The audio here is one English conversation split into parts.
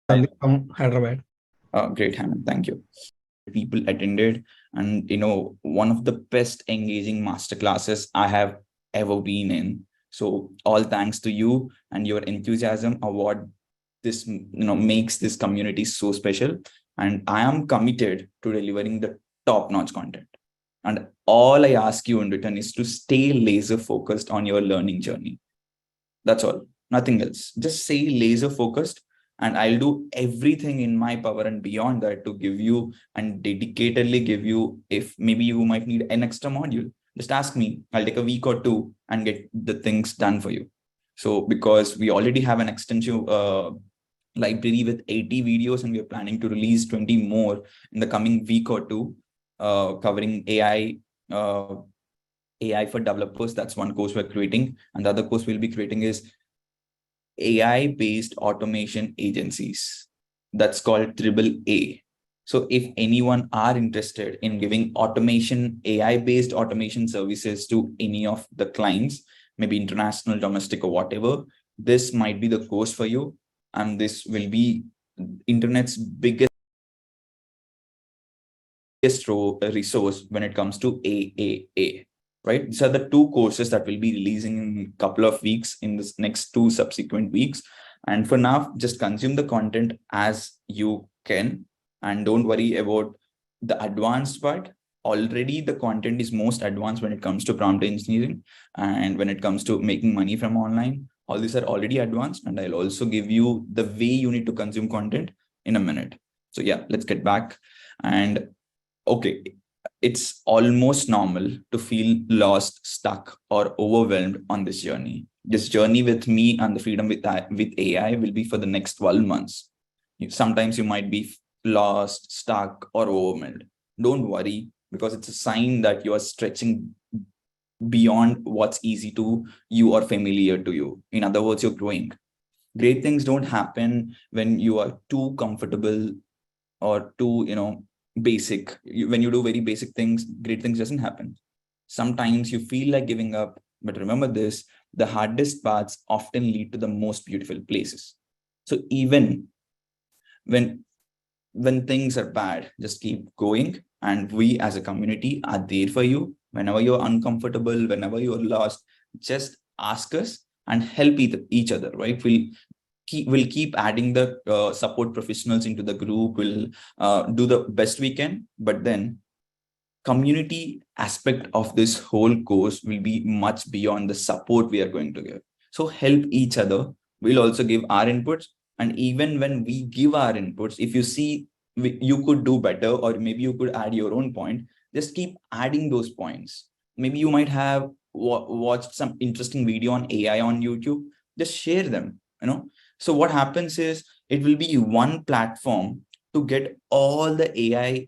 From Hyderabad. Great, Hammond. Thank you. People attended, and one of the best engaging master classes I have ever been in. So all thanks to you and your enthusiasm are what this makes this community so special. And I am committed to delivering the top-notch content. And all I ask you in return is to stay laser focused on your learning journey. That's all. Nothing else. Just say laser focused, and I'll do everything in my power and beyond that to give you and dedicatedly give you. If maybe you might need an extra module, just ask me. I'll take a week or two and get the things done for you. So because we already have an extensive library with 80 videos, and we are planning to release 20 more in the coming week or two, covering AI for developers. That's one course we're creating. And the other course we'll be creating is AI-based automation agencies. That's called AAA. So if anyone are interested in giving AI-based automation services to any of the clients, maybe international, domestic, or whatever, this might be the course for you. And this will be internet's biggest resource when it comes to AAA. Right? These are the two courses that we'll be releasing in a couple of weeks, in this next 2 subsequent weeks. And for now, just consume the content as you can, and don't worry about the advanced part. Already the content is most advanced when it comes to prompt engineering, and when it comes to making money from online. All these are already advanced, and I'll also give you the way you need to consume content in a minute. So yeah, let's get back. And okay, it's almost normal to feel lost, stuck, or overwhelmed on this journey. This journey with me and the freedom with AI will be for the next 12 months. Sometimes you might be lost, stuck, or overwhelmed. Don't worry, because it's a sign that you are stretching beyond what's easy to you or familiar to you. In other words, you're growing. Great things don't happen when you are too comfortable or too, basic. When you do very basic things, great things doesn't happen. Sometimes you feel like giving up, but remember this: the hardest paths often lead to the most beautiful places. So even when things are bad, just keep going, and we as a community are there for you. Whenever you're uncomfortable, whenever you're lost, just ask us and help each other, right? We'll keep adding the support professionals into the group. We'll do the best we can, but then community aspect of this whole course will be much beyond the support we are going to give. So help each other. We'll also give our inputs, and even when we give our inputs, if you see you could do better, or maybe you could add your own point, just keep adding those points. Maybe you might have watched some interesting video on AI on YouTube. Just share them. So what happens is, it will be one platform to get all the AI,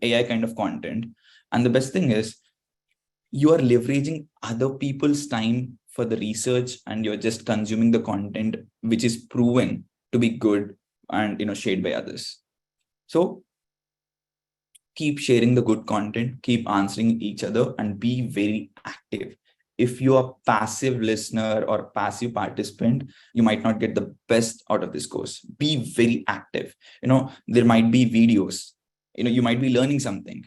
AI kind of content. And the best thing is, you are leveraging other people's time for the research, and you're just consuming the content which is proven to be good and shared by others. So keep sharing the good content, keep answering each other, and be very active. If you are passive listener or passive participant, you might not get the best out of this course. Be very active. There might be videos, you might be learning something.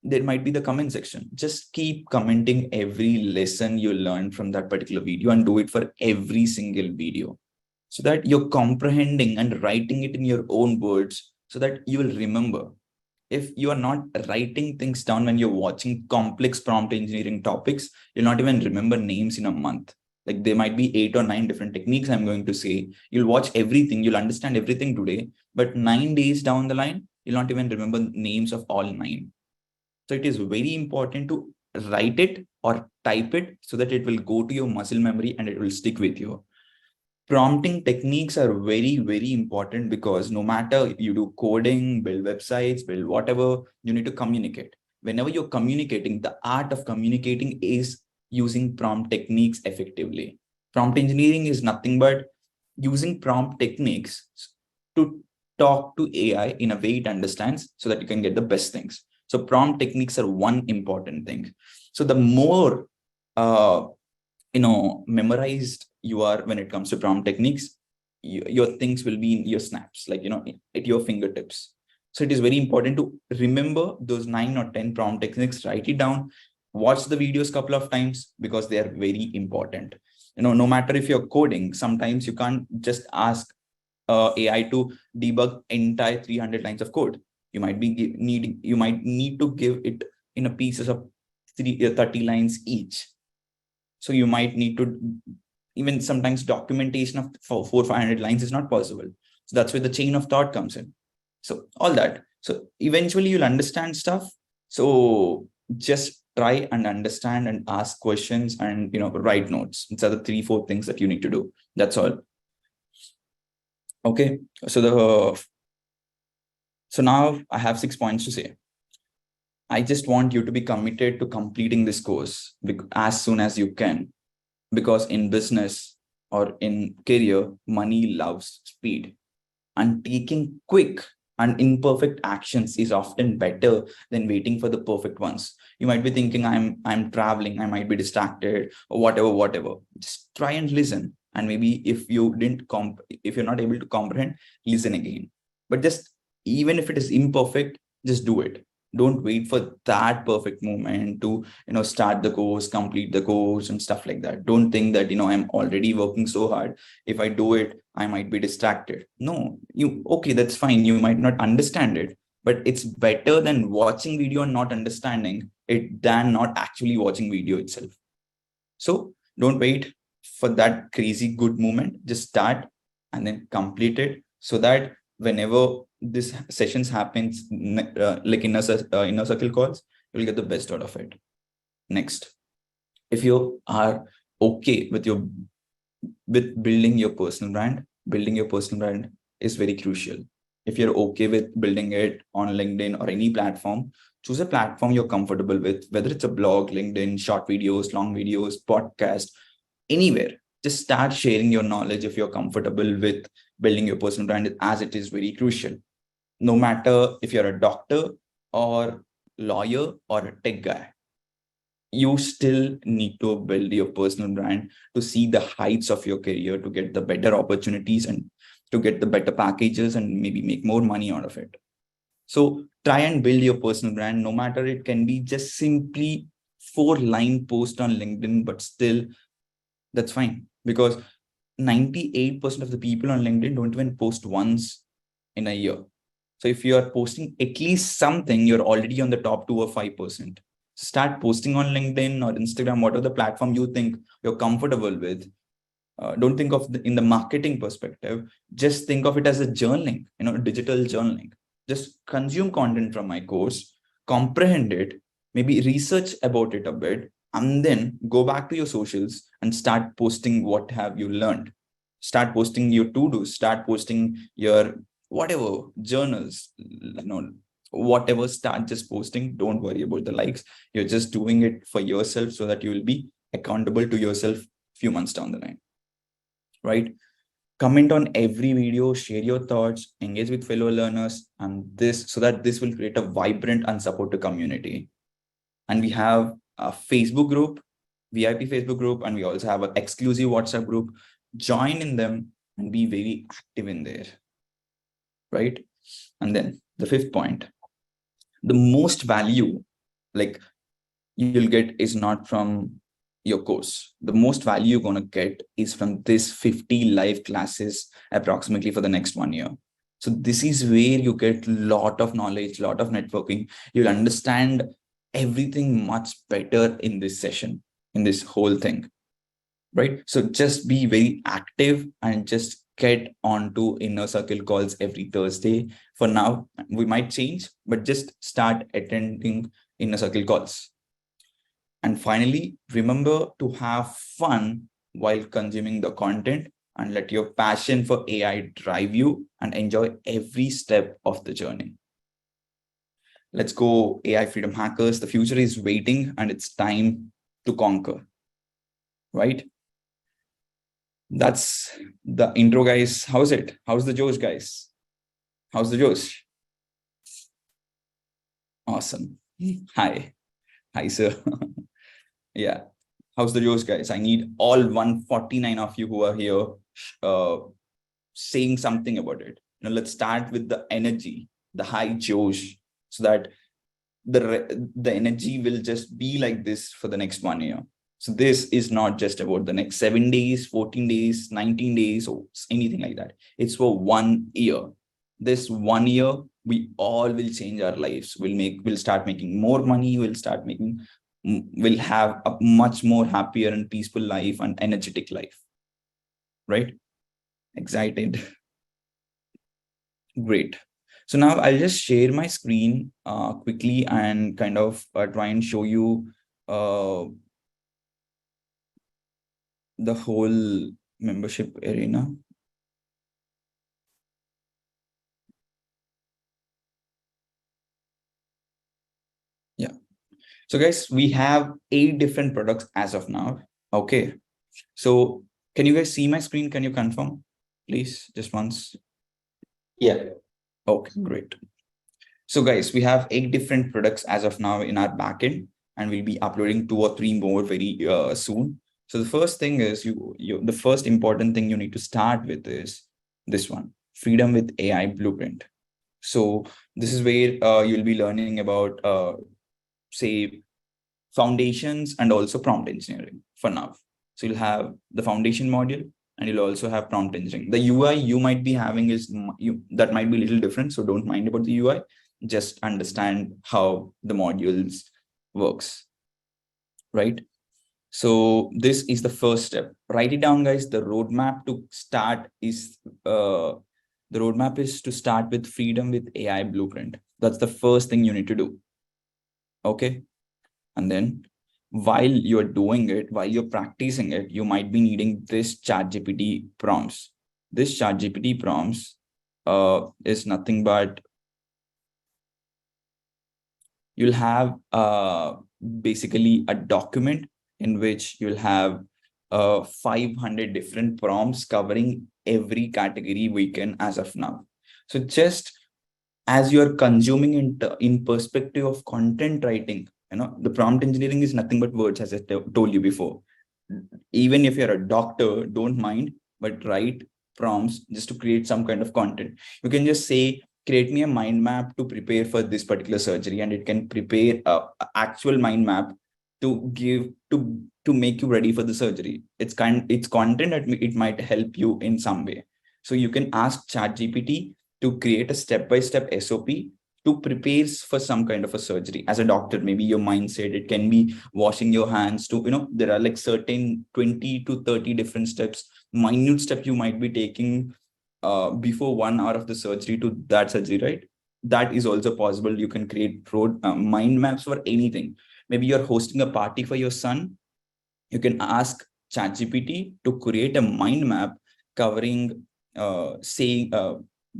There might be the comment section. Just keep commenting every lesson you learn from that particular video, and do it for every single video, so that you're comprehending and writing it in your own words, so that you will remember. If you are not writing things down when you're watching complex prompt engineering topics, you'll not even remember names in a month. Like, there might be 8 or 9 different techniques I'm going to say. You'll watch everything, you'll understand everything today, but 9 days down the line, you'll not even remember names of all 9. So it is very important to write it or type it, so that it will go to your muscle memory and it will stick with you. Prompting techniques are very, very important, because no matter you do coding, build websites, build whatever, you need to communicate. Whenever you're communicating, the art of communicating is using prompt techniques effectively. Prompt engineering is nothing but using prompt techniques to talk to AI in a way it understands, so that you can get the best things. So prompt techniques are one important thing. So the more memorized you are when it comes to prompt techniques, your things will be in your snaps, like, at your fingertips. So it is very important to remember those 9 or 10 prompt techniques, write it down, watch the videos couple of times, because they are very important. No matter if you're coding, sometimes you can't just ask AI to debug entire 300 lines of code. You might need to give it in a pieces of 30 lines each. So you might need to, even sometimes documentation of 400-500 lines is not possible. So that's where the chain of thought comes in. So all that. So eventually you'll understand stuff. So just try and understand and ask questions and, write notes. These are the 3-4 things that you need to do. That's all. Okay. So now I have 6 points to say. I just want you to be committed to completing this course as soon as you can, because in business or in career, money loves speed, and taking quick and imperfect actions is often better than waiting for the perfect ones. You might be thinking, I'm traveling, I might be distracted, or whatever. Just try and listen. And maybe if you're not able to comprehend, listen again. But just, even if it is imperfect, just do it. Don't wait for that perfect moment to, start the course, complete the course and stuff like that. Don't think that, I'm already working so hard. If I do it, I might be distracted. No, okay, that's fine. You might not understand it, but it's better than watching video and not understanding it than not actually watching video itself. So don't wait for that crazy good moment. Just start and then complete it, so that whenever this sessions happens, like inner circle calls, you'll get the best out of it. Next, if you are okay with building your personal brand is very crucial. If you're okay with building it on LinkedIn or any platform, choose a platform you're comfortable with, whether it's a blog, LinkedIn, short videos, long videos, podcast, anywhere. Just start sharing your knowledge if you're comfortable with building your personal brand, as it is very crucial. No matter if you're a doctor or lawyer or a tech guy, you still need to build your personal brand to see the heights of your career, to get the better opportunities and to get the better packages and maybe make more money out of it. So try and build your personal brand, no matter it can be just simply 4-line post on LinkedIn, but still that's fine, because 98% of the people on LinkedIn don't even post once in a year. So if you are posting at least something, you're already on the top 2 or 5%. Start posting on LinkedIn or Instagram, whatever the platform you think you're comfortable with. Don't think of in the marketing perspective. Just think of it as a journaling, digital journaling. Just consume content from my course, comprehend it, maybe research about it a bit, and then go back to your socials and start posting what have you learned. Start posting your to-dos, start posting your whatever journals, whatever, start just posting. Don't worry about the likes. You're just doing it for yourself, so that you will be accountable to yourself few months down the line, right? Comment on every video, share your thoughts, engage with fellow learners, and so that this will create a vibrant and supportive community. And we have a Facebook group, VIP Facebook group, and we also have an exclusive WhatsApp group. Join in them and be very active in there, right? And then the 5th point, the most value like you'll get is not from your course. The most value you're going to get is from this 50 live classes approximately for the next 1 year. So this is where you get a lot of knowledge, a lot of networking. You'll understand everything much better in this session, in this whole thing, right? So just be very active and just get onto inner circle calls every Thursday. For now, we might change, but just start attending inner circle calls. And finally, remember to have fun while consuming the content, and let your passion for AI drive you and enjoy every step of the journey. Let's go, AI freedom hackers. The future is waiting and it's time to conquer, right? That's the intro, guys. How's it? How's the Josh, guys? How's the Josh? Awesome. Hi, sir. Yeah. How's the Josh, guys? I need all 149 of you who are here. saying something about it. Let's start with the energy, the high josh, so that the energy will just be like this for the next 1 year. So this is not just about the next 7 days, 14 days, 19 days, or anything like that. It's for 1 year. This 1 year, we all will change our lives. We'll start making more money. We'll have a much more happier and peaceful life and energetic life. Right? Excited? Great. So now I'll just share my screen quickly and kind of try and show you the whole membership arena. Yeah. So guys, we have 8 different products as of now. Okay. So can you guys see my screen? Can you confirm, please? Just once. Yeah. Okay, great. So guys, we have 8 different products as of now in our backend, and we'll be uploading 2 or 3 more very soon. So the first thing is the first important thing you need to start with is this one, Freedom with AI Blueprint. So this is where you'll be learning about say foundations and also prompt engineering for now. So you'll have the foundation module and you'll also have prompt engineering. The UI you might be having that might be a little different. So don't mind about the UI. Just understand how the modules works, right? So this is the first step. Write it down, guys. The roadmap to start is to start with Freedom with AI Blueprint. That's the first thing you need to do. Okay. And then while you're doing it, while you're practicing it, you might be needing this ChatGPT prompts. This ChatGPT prompts is nothing but you'll have basically a document in which you'll have 500 different prompts covering every category we can as of now. So just as you're consuming in perspective of content writing, the prompt engineering is nothing but words, as I told you before. Even if you're a doctor, don't mind, but write prompts just to create some kind of content. You can just say, create me a mind map to prepare for this particular surgery, and it can prepare a actual mind map to make you ready for the surgery. It's content that it might help you in some way. So you can ask ChatGPT to create a step-by-step SOP to prepare for some kind of a surgery. As a doctor, maybe your mindset, it can be washing your hands there are like certain 20 to 30 different steps, minute steps you might be taking before 1 hour of the surgery to that surgery, right? That is also possible. You can create mind maps for anything. Maybe you're hosting a party for your son. You can ask ChatGPT to create a mind map covering,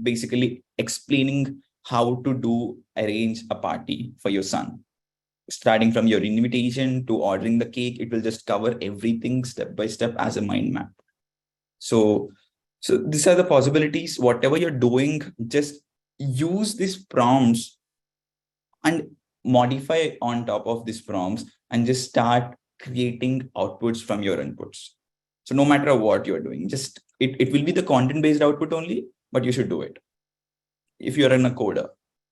basically explaining how to arrange a party for your son. Starting from your invitation to ordering the cake, it will just cover everything step by step as a mind map. So these are the possibilities. Whatever you're doing, just use these prompts and modify on top of these prompts and just start creating outputs from your inputs. So no matter what you're doing, just it will be the content-based output only, but you should do it. If you're in a coder,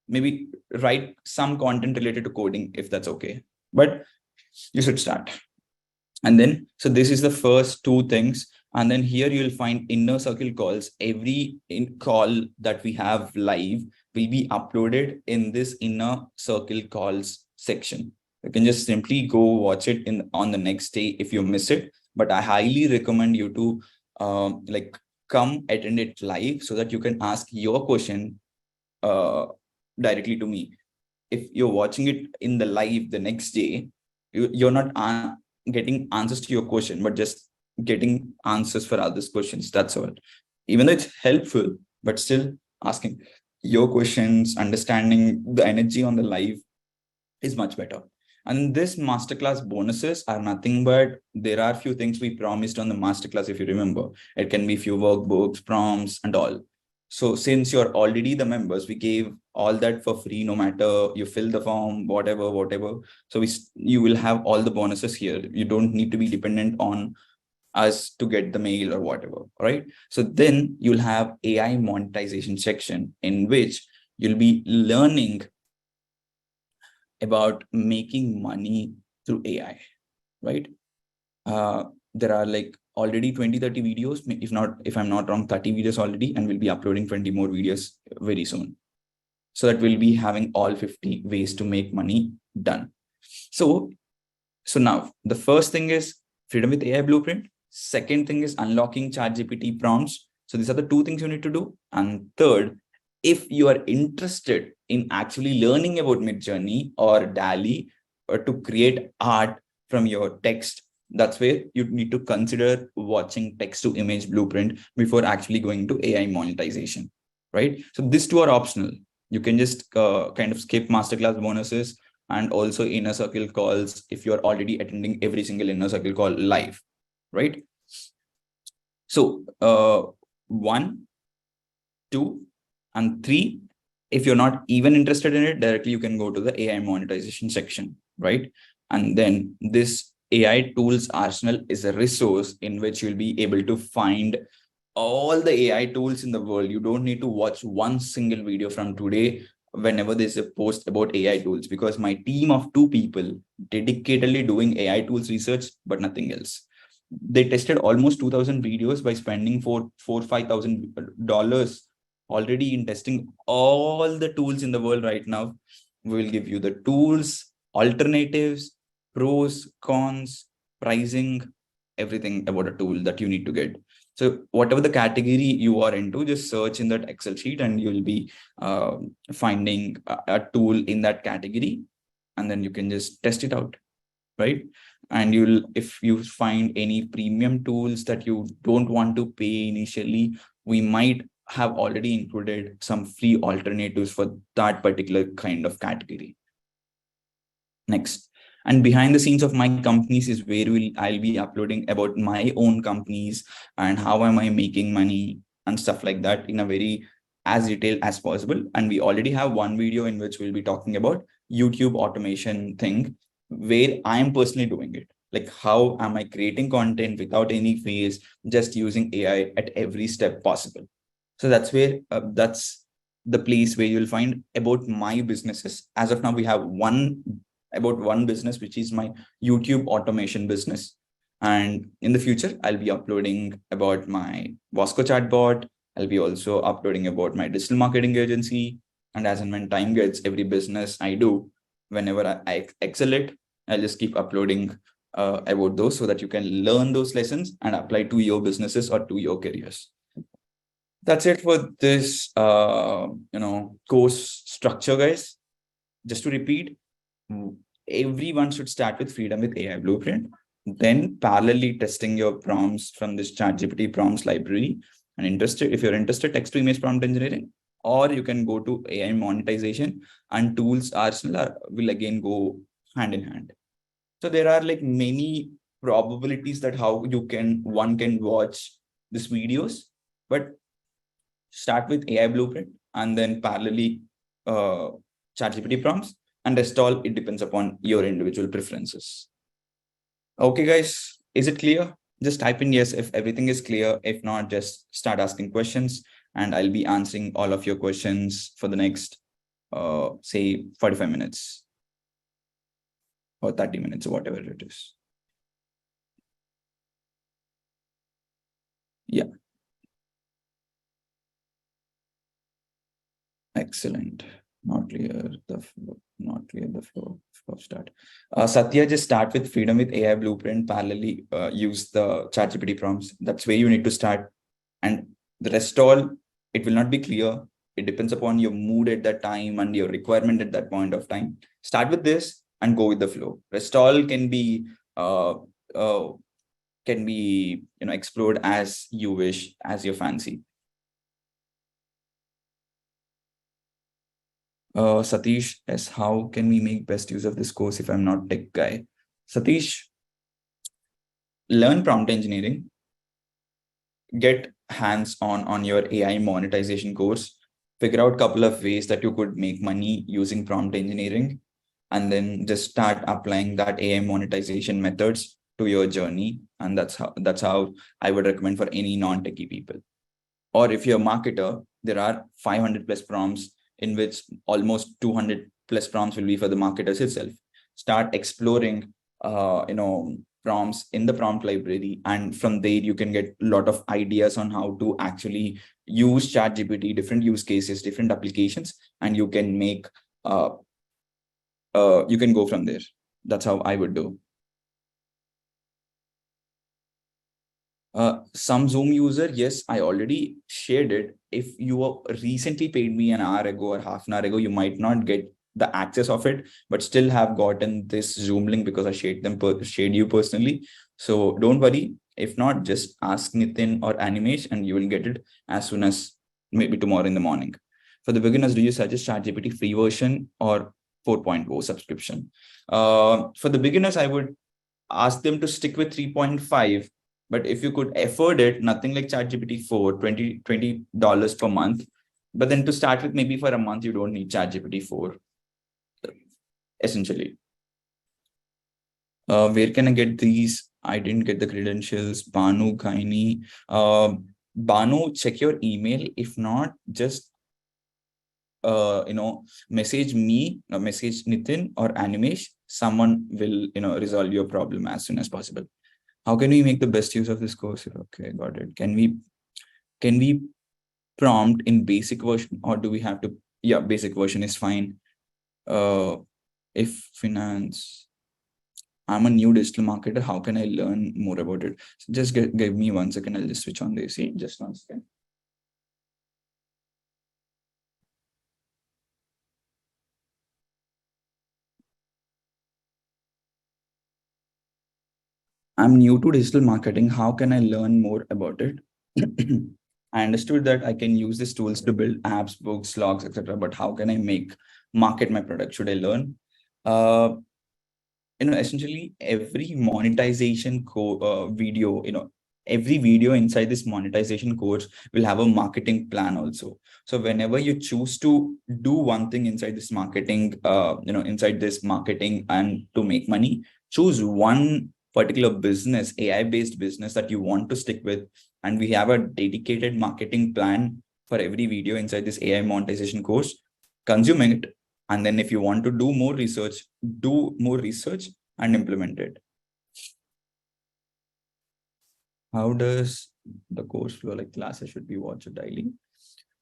maybe write some content related to coding, if that's okay. But you should start. And then, so this is the first 2 things. And then here you'll find inner circle calls. Every call that we have live will be uploaded in this inner circle calls section. You can just simply go watch it on the next day if you miss it. But I highly recommend you to come attend it live so that you can ask your question directly to me. If you're watching it in the live the next day, you're not getting answers to your question, but just getting answers for others' questions. That's all. Even though it's helpful, but still asking your questions, understanding the energy on the live is much better. And this masterclass bonuses are nothing but there are few things we promised on the masterclass. If you remember, it can be few workbooks, prompts, and all. So since you're already the members, we gave all that for free, no matter you fill the form, whatever. So you will have all the bonuses here. You don't need to be dependent on us to get the mail or whatever, right? So then you'll have AI monetization section in which you'll be learning about making money through AI, right? There are like already 20-30 videos, if I'm not wrong, 30 videos already, and we'll be uploading 20 more videos very soon. So that we'll be having all 50 ways to make money done. So now the first thing is Freedom with AI Blueprint. Second thing is unlocking ChatGPT prompts. So these are the two things you need to do. And third, if you are interested in actually learning about Midjourney or DALL-E or to create art from your text, that's where you need to consider watching text to image blueprint before actually going to AI monetization, right? So these two are optional. You can just kind of skip masterclass bonuses and also inner circle calls if you're already attending every single inner circle call live, right? So 1, 2, and 3, if you're not even interested in it directly, you can go to the AI monetization section, right? And then this AI tools arsenal is a resource in which you'll be able to find all the AI tools in the world. You don't need to watch one single video from today whenever there's a post about AI tools, because my team of 2 people dedicatedly doing AI tools research, but nothing else. They tested almost 2,000 videos by spending $5,000 already in testing all the tools in the world right now. We will give you the tools, alternatives, pros, cons, pricing, everything about a tool that you need to get. So whatever the category you are into, just search in that Excel sheet and you'll be finding a tool in that category, and then you can just test it out, right? And if you find any premium tools that you don't want to pay initially, we might have already included some free alternatives for that particular kind of category. Next. And behind the scenes of my companies is where I'll be uploading about my own companies and how am I making money and stuff like that in a very as detailed as possible. And we already have one video in which we'll be talking about YouTube automation thing, where I'm personally doing it. Like, how am I creating content without any fees, just using AI at every step possible. So that's where that's the place where you'll find about my businesses. As of now, we have about one business, which is my YouTube automation business. And in the future, I'll be uploading about my Vasco chatbot. I'll be also uploading about my digital marketing agency. And as and when time gets, every business I do, whenever I excel it, I'll just keep uploading about those so that you can learn those lessons and apply to your businesses or to your careers. That's it for this, course structure, guys. Just to repeat, everyone should start with Freedom with AI Blueprint, then parallelly testing your prompts from this ChatGPT prompts library. And if you're interested, text to image prompt engineering, or you can go to AI monetization, and tools arsenal will again go hand in hand. So there are like many probabilities that how one can watch these videos, but start with AI Blueprint and then parallelly ChatGPT prompts, and rest all, it depends upon your individual preferences. Okay, guys, is it clear? Just type in yes if everything is clear. If not, just start asking questions and I'll be answering all of your questions for the next, say 45 minutes or 30 minutes or whatever it is. Yeah. Excellent. Not clear the flow start. Satya, just start with Freedom with AI Blueprint, parallelly use the ChatGPT prompts. That's where you need to start. And the rest all, it will not be clear. It depends upon your mood at that time and your requirement at that point of time. Start with this and go with the flow. Rest all can be explored as you wish, as your fancy. Satish asks, how can we make best use of this course if I'm not tech guy? Satish, learn prompt engineering, get hands-on on your AI monetization course, figure out a couple of ways that you could make money using prompt engineering, and then just start applying that AI monetization methods to your journey. And that's how I would recommend for any non-techie people. Or if you're a marketer, there are 500 plus prompts in which almost 200 plus prompts will be for the marketers itself. Start exploring, prompts in the prompt library, and from there you can get a lot of ideas on how to actually use ChatGPT, different use cases, different applications, and you can make you can go from there. That's how I would do. Some Zoom user, yes, I already shared it. If you recently paid me an hour ago or half an hour ago, you might not get the access of it, but still have gotten this Zoom link because I shared you personally. So don't worry. If not, just ask Nitin or Animesh and you will get it as soon as maybe tomorrow in the morning. For the beginners, do you suggest ChatGPT free version or 4.0 subscription? For the beginners, I would ask them to stick with 3.5. But if you could afford it, nothing like ChatGPT 4, $20 per month. But then to start with, maybe for a month, you don't need ChatGPT 4, essentially. Where can I get these? I didn't get the credentials. Banu, Kaini. Banu, check your email. If not, just message me, message Nitin or Animesh. Someone will resolve your problem as soon as possible. How can we make the best use of this course? Okay, got it. Can we prompt in basic version, or do we have to? Yeah, basic version is fine. If finance, I'm a new digital marketer, how can I learn more about it? So just give me 1 second. I'll just switch on the AC. Just 1 second. I'm new to digital marketing. How can I learn more about it? I understood that I can use these tools to build apps, books, logs, etc. But how can I market my product? Should I learn? Essentially every monetization video, every video inside this monetization course will have a marketing plan also. So whenever you choose to do one thing inside this marketing, inside this marketing and to make money, choose one particular business, AI-based business that you want to stick with. And we have a dedicated marketing plan for every video inside this AI monetization course. Consume it. And then if you want to do more research and implement it. How does the course flow? Like classes should be watched daily.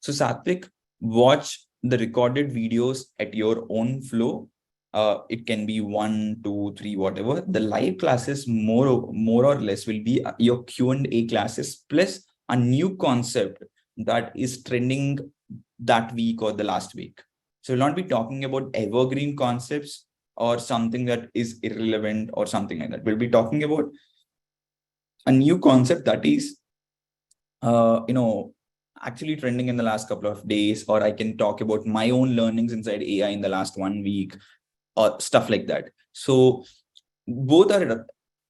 So Satvik, watch the recorded videos at your own flow. It can be 1, 2, 3, whatever. The live classes more or less will be your Q&A classes plus a new concept that is trending that week or the last week. So we'll not be talking about evergreen concepts or something that is irrelevant or something like that. We'll be talking about a new concept that is, actually trending in the last couple of days, or I can talk about my own learnings inside AI in the last 1 week or stuff like that. So both are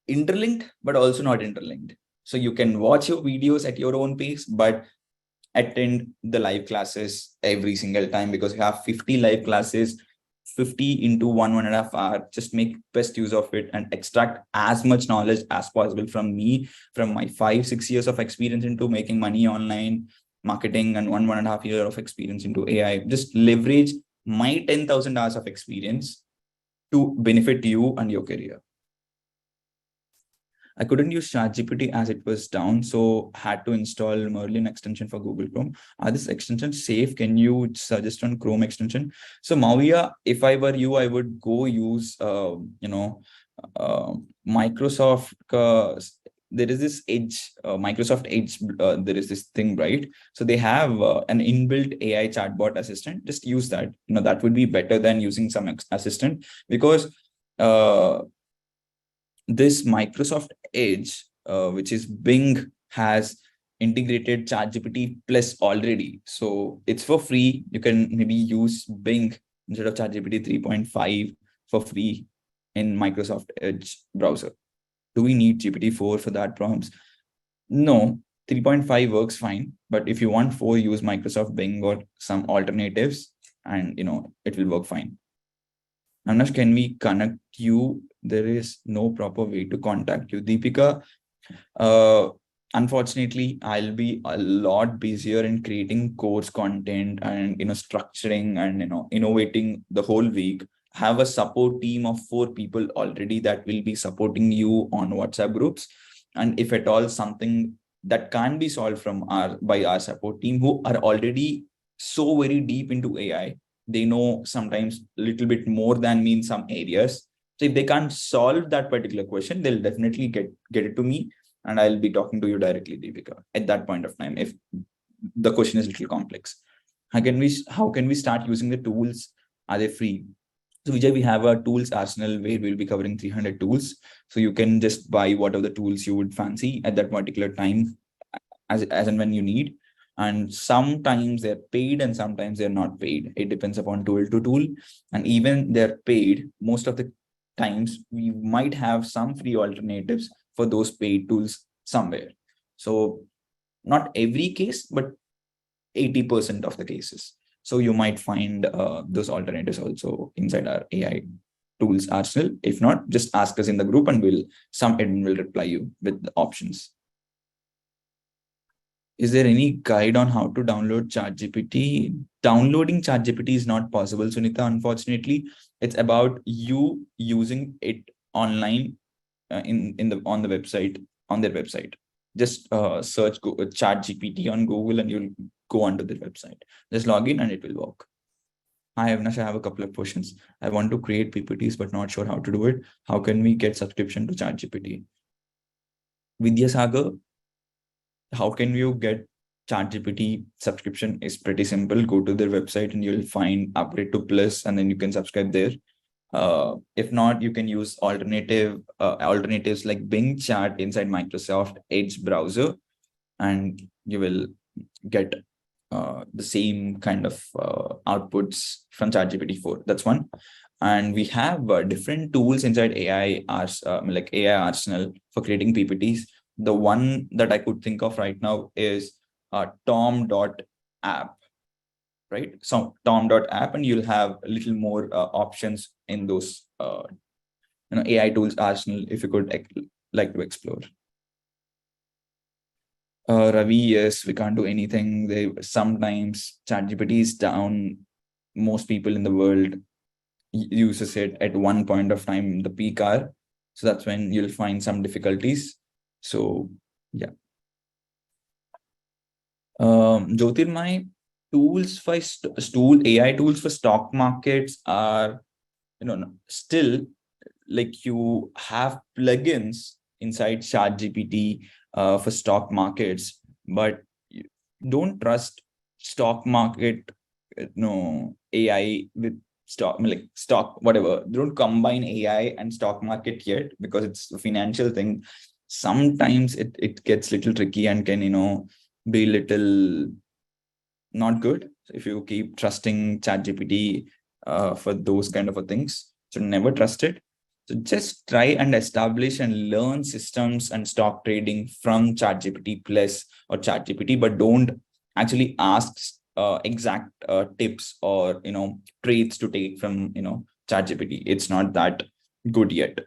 interlinked, but also not interlinked. So you can watch your videos at your own pace, but attend the live classes every single time, because you have 50 live classes, 50 into 1.5 hours. Just make best use of it and extract as much knowledge as possible from me, from my 5-6 years of experience into making money online marketing and 1.5 year of experience into AI. Just leverage my 10,000 hours of experience to benefit you and your career. I couldn't use ChatGPT as it was down, so had to install Merlin extension for Google Chrome. Are this extension safe? Can you suggest on Chrome extension? So Mauvia, if I were you, I would go use, Microsoft. There is this Edge, Microsoft Edge. There is this thing, right? So they have an inbuilt AI chatbot assistant. Just use that. That would be better than using some assistant, because this Microsoft Edge, which is Bing, has integrated ChatGPT Plus already. So it's for free. You can maybe use Bing instead of ChatGPT 3.5 for free in Microsoft Edge browser. Do we need GPT-4 for that prompts? No, 3.5 works fine. But if you want 4, use Microsoft Bing or some alternatives, and it will work fine. Amnash, can we connect you? There is no proper way to contact you. Deepika, uh, unfortunately, I'll be a lot busier in creating course content and structuring and innovating the whole week. Have a support team of 4 people already that will be supporting you on WhatsApp groups. And if at all something that can be solved from our support team who are already so very deep into AI, they know sometimes a little bit more than me in some areas. So if they can't solve that particular question, they'll definitely get it to me, and I'll be talking to you directly, Deepika, at that point of time if the question is a little complex. How can we start using the tools? Are they free? So Vijay, we have a tools arsenal where we'll be covering 300 tools. So you can just buy whatever the tools you would fancy at that particular time, as and when you need. And sometimes they're paid and sometimes they're not paid. It depends upon tool to tool. And even they're paid, most of the times we might have some free alternatives for those paid tools somewhere. So not every case, but 80% of the cases. So you might find those alternatives also inside our AI tools arsenal. If not, just ask us in the group and some admin will reply you with the options. Is there any guide on how to download ChatGPT? Downloading ChatGPT is not possible, Sunita, unfortunately. It's about you using it online on their website. Just search ChatGPT on Google and you'll go onto their website. Just log in and it will work. Hi, Avinash, I have a couple of questions. I want to create PPTs, but not sure how to do it. How can we get subscription to ChatGPT? Vidyasagar, how can you get ChatGPT subscription? Is pretty simple. Go to their website and you'll find upgrade to plus, and then you can subscribe there. If not, you can use alternatives like Bing Chat inside Microsoft Edge browser, and you will get the same kind of outputs from ChatGPT 4. That's one. And we have different tools inside like AI Arsenal for creating PPTs. The one that I could think of right now is tom.app, right? So tom.app, and you'll have a little more options in those AI tools arsenal if you could like to explore. Ravi, yes, we can't do anything. Sometimes ChatGPT is down. Most people in the world uses it at one point of time, the peak hour. So that's when you'll find some difficulties. So yeah. Jyotirmay, tools for AI tools for stock markets are, still like you have plugins inside ChatGPT for stock markets, but you don't trust stock market, AI with stock, whatever. Don't combine AI and stock market yet because it's a financial thing. Sometimes it gets a little tricky and can, be little not good if you keep trusting ChatGPT for those kind of things. So never trust it. So just try and establish and learn systems and stock trading from ChatGPT Plus or ChatGPT, but don't actually ask exact tips or traits to take from ChatGPT. It's not that good yet.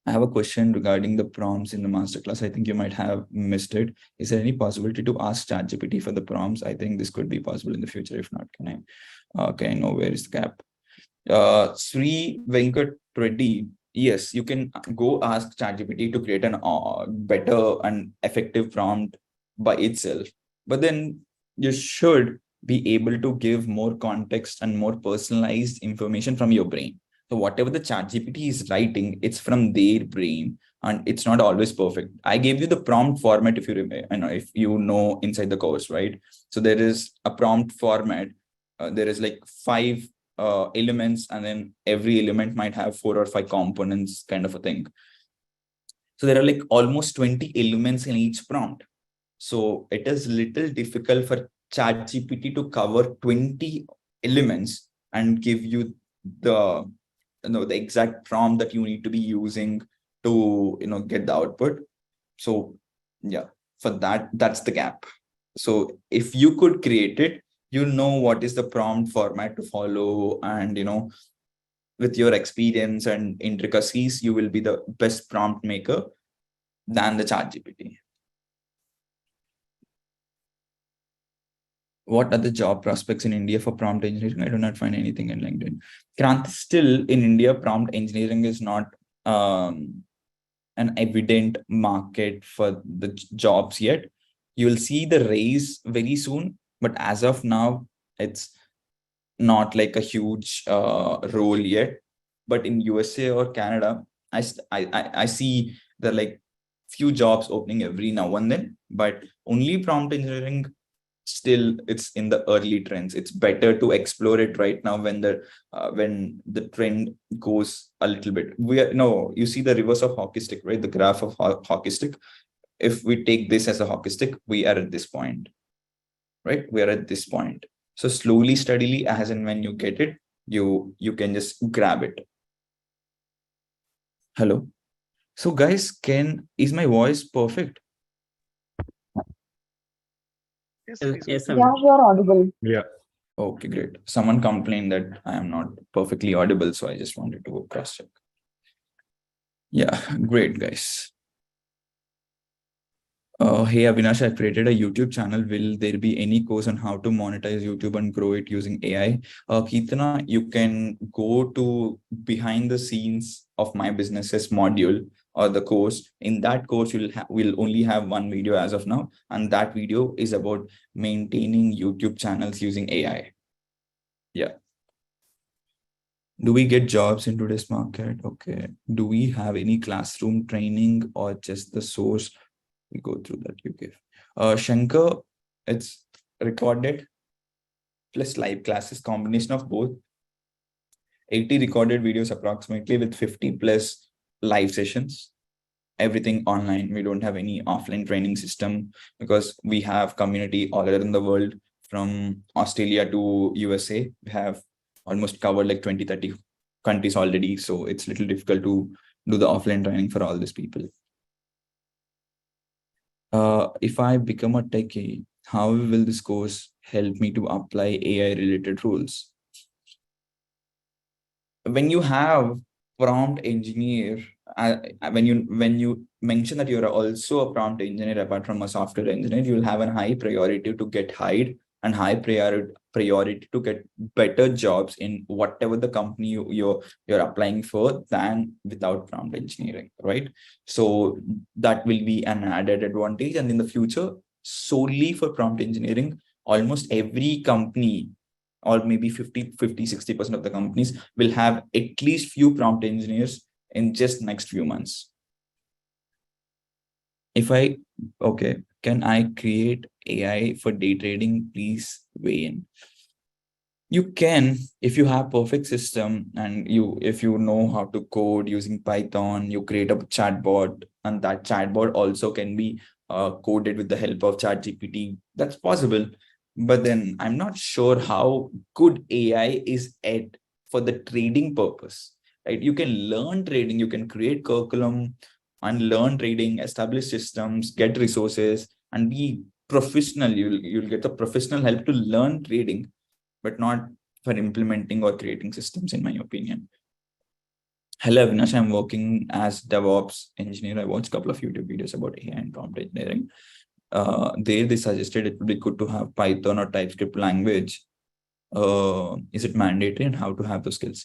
I have a question regarding the prompts in the masterclass. I think you might have missed it. Is there any possibility to ask ChatGPT for the prompts? I think this could be possible in the future. If not, can I know where is the gap? Sri Venkat Reddy. Yes, you can go ask ChatGPT to create an better and effective prompt by itself. But then you should be able to give more context and more personalized information from your brain. So whatever the ChatGPT is writing, it's from their brain, and it's not always perfect. I gave you the prompt format if you remember, if you know inside the course, right? So there is a prompt format. There is like 5 elements, and then every element might have 4 or 5 components, kind of a thing. So there are like almost 20 elements in each prompt. So it is little difficult for ChatGPT to cover 20 elements and give you the the exact prompt that you need to be using to get the output. So yeah, for that's the gap. So if you could create it, you know what is the prompt format to follow, and with your experience and intricacies, you will be the best prompt maker than the chat GPT. What are the job prospects in India for prompt engineering? I do not find anything in LinkedIn. Krant, still in India, prompt engineering is not an evident market for the jobs yet. You'll see the rise very soon, but as of now, it's not like a huge role yet. But in USA or Canada, I see there are like few jobs opening every now and then, but only prompt engineering, still it's in the early trends. It's better to explore it right now when the trend goes a little bit. You see the reverse of hockey stick, right? The graph of hockey stick. If we take this as a hockey stick, we are at this point, right? We are at this point. So slowly, steadily, as and when you get it, you can just grab it. Hello. So guys, is my voice perfect? Yes, Yeah, you are audible. Yeah. Okay, great. Someone complained that I am not perfectly audible, so I just wanted to go cross check. Yeah, great, guys. Hey Avinash, I created a YouTube channel. Will there be any course on how to monetize YouTube and grow it using AI? Keetana, you can go to behind the scenes of my businesses module or the course. In that course, we'll only have one video as of now, and that video is about maintaining YouTube channels using AI. Yeah. Do we get jobs in today's market? Okay. Do we have any classroom training or just the source? We go through that you give. Shankar, it's recorded plus live classes, combination of both. 80 recorded videos approximately with 50 plus live sessions. Everything online. We don't have any offline training system because we have community all around the world, from Australia to USA. We have almost covered like 20-30 countries already. So it's a little difficult to do the offline training for all these people. If I become a techie, how will this course help me to apply AI related rules? When you have prompt engineer, when you mention that you're also a prompt engineer apart from a software engineer, you'll have a high priority to get hired and high priority to get better jobs in whatever the company you're applying for than without prompt engineering, right? So that will be an added advantage. And in the future, solely for prompt engineering, almost every company, or maybe 60% of the companies, will have at least few prompt engineers in just next few months. Can I create AI for day trading? Please weigh in. You can, if you have perfect system and if you know how to code using Python, you create a chatbot, and that chatbot also can be coded with the help of ChatGPT. That's possible. But then I'm not sure how good AI is at for the trading purpose, right? You can learn trading, you can create curriculum and learn trading, establish systems, get resources, and be professional. You'll get the professional help to learn trading, but not for implementing or creating systems, in my opinion. Hello, Avinash. I'm working as DevOps engineer. I watched a couple of YouTube videos about AI and prompt engineering. They suggested it would be good to have Python or TypeScript language. Is it mandatory, and how to have those skills?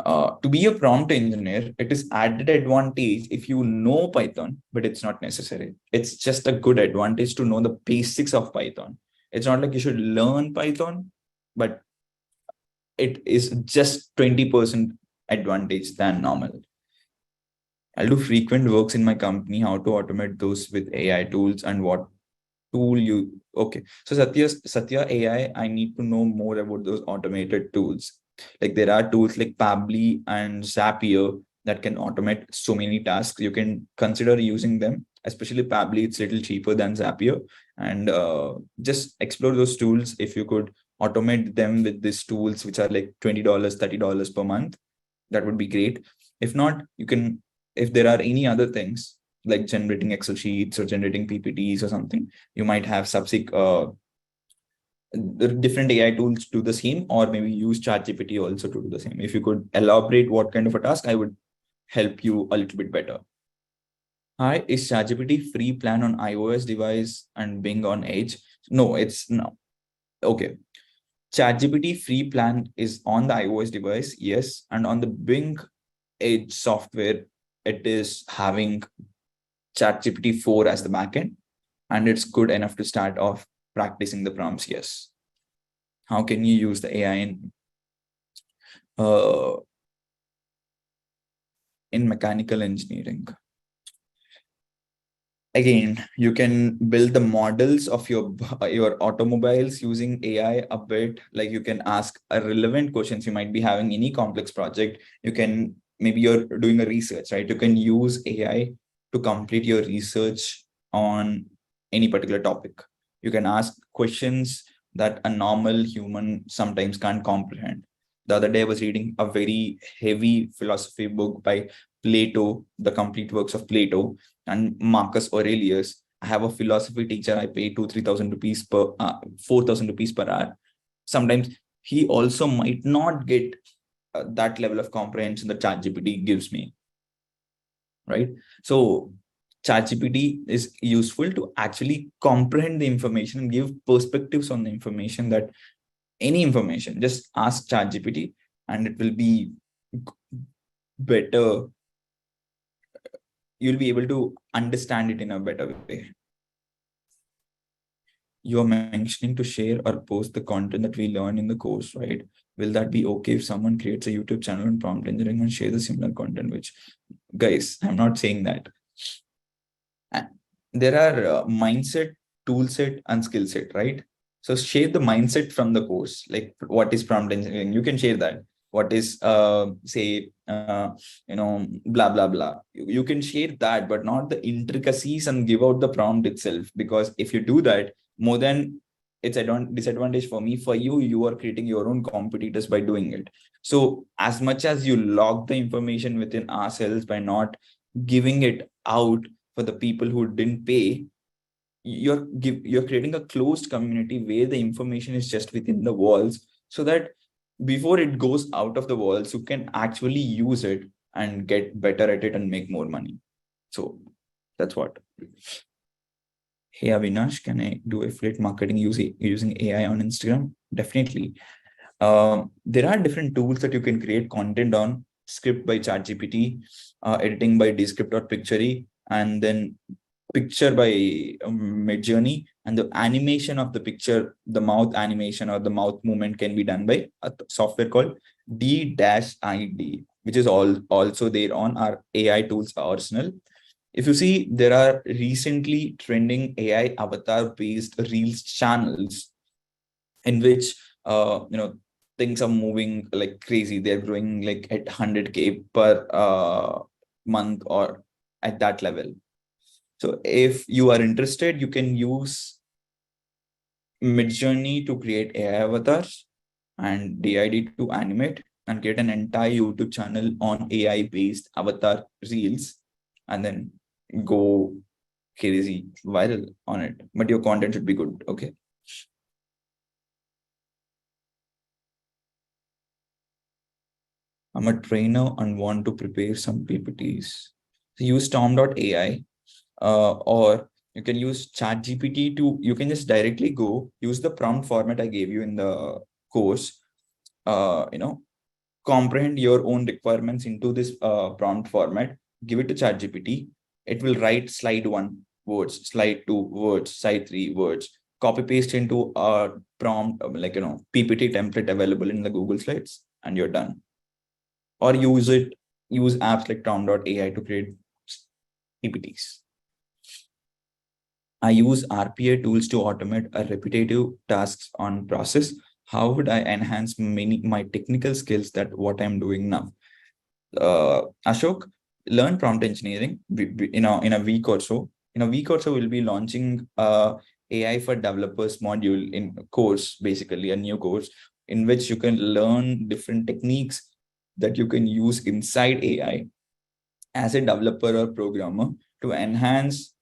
To be a prompt engineer, it is added advantage if you know Python, but it's not necessary. It's just a good advantage to know the basics of Python. It's not like you should learn Python, but it is just 20% advantage than normal. I'll do frequent works in my company, how to automate those with AI tools and what tool you. Okay. So Satya AI, I need to know more about those automated tools. Like there are tools like Pabbly and Zapier that can automate so many tasks. You can consider using them, especially Pabbly. It's a little cheaper than Zapier, and just explore those tools. If you could automate them with these tools, which are like $20, $30 per month, that would be great. If not, you can, if there are any other things like generating Excel sheets or generating PPTs or something, you might have the different AI tools do the same, or maybe use ChatGPT also to do the same? If you could elaborate what kind of a task, I would help you a little bit better. Hi, is ChatGPT free plan on iOS device and Bing on Edge? No, it's no. Okay. ChatGPT free plan is on the iOS device, yes, and on the Bing Edge software, it is having ChatGPT 4 as the backend, and it's good enough to start off practicing the prompts. Yes. How can you use the AI in mechanical engineering? Again, you can build the models of your automobiles using AI a bit. Like, you can ask a relevant questions. You might be having any complex project. You can, maybe you're doing a research, right? You can use AI to complete your research on any particular topic. You can ask questions that a normal human sometimes can't comprehend. The other day, I was reading a very heavy philosophy book by Plato, the complete works of Plato and Marcus Aurelius. I have a philosophy teacher. I pay 2,000-3,000 rupees per 4,000 rupees per hour. Sometimes he also might not get that level of comprehension that ChatGPT gives me, right? So ChatGPT is useful to actually comprehend the information and give perspectives on the information. That any information, just ask ChatGPT and it will be better. You'll be able to understand it in a better way. You're mentioning to share or post the content that we learn in the course, right? Will that be okay if someone creates a YouTube channel on prompt engineering and share the similar content? Which, guys, I'm not saying that. There are mindset, tool set, and skill set, right? So share the mindset from the course, like what is prompt engineering. You can share that. What is blah blah blah. You can share that, but not the intricacies and give out the prompt itself. Because if you do that, more than it's a disadvantage for me, for you, you are creating your own competitors by doing it. So as much as you log the information within ourselves by not giving it out for the people who didn't pay, you're creating a closed community where the information is just within the walls, so that before it goes out of the walls, you can actually use it and get better at it and make more money. So that's what. Hey Avinash, can I do affiliate marketing using AI on Instagram? Definitely. There are different tools that you can create content on. Script by ChatGPT, editing by Descript.Pictory, and then picture by Midjourney, and the animation of the picture, the mouth animation or the mouth movement can be done by a software called D-ID, which is also there on our AI tools arsenal. If you see, there are recently trending AI avatar based Reels channels in which things are moving like crazy. They're growing like at 100K per month or at that level. So if you are interested, you can use Midjourney to create AI avatars and DID to animate and create an entire YouTube channel on AI based avatar reels, and then go crazy viral on it. But your content should be good. Okay. I'm a trainer and want to prepare some PPTs. So use Tom.ai, or you can use ChatGPT to, you can just directly go use the prompt format I gave you in the course, comprehend your own requirements into this prompt format, give it to ChatGPT. It will write slide 1 words, slide 2 words, slide 3 words, copy paste into a prompt, PPT template available in the Google Slides, and you're done. Or use apps like Tom.ai to create PPTs. I use RPA tools to automate a repetitive tasks on process. How would I enhance my technical skills that what I'm doing now? Ashok, learn prompt engineering, in a week or so. In a week or so, we'll be launching AI for developers module in course, basically a new course in which you can learn different techniques that you can use inside AI as a developer or programmer to enhance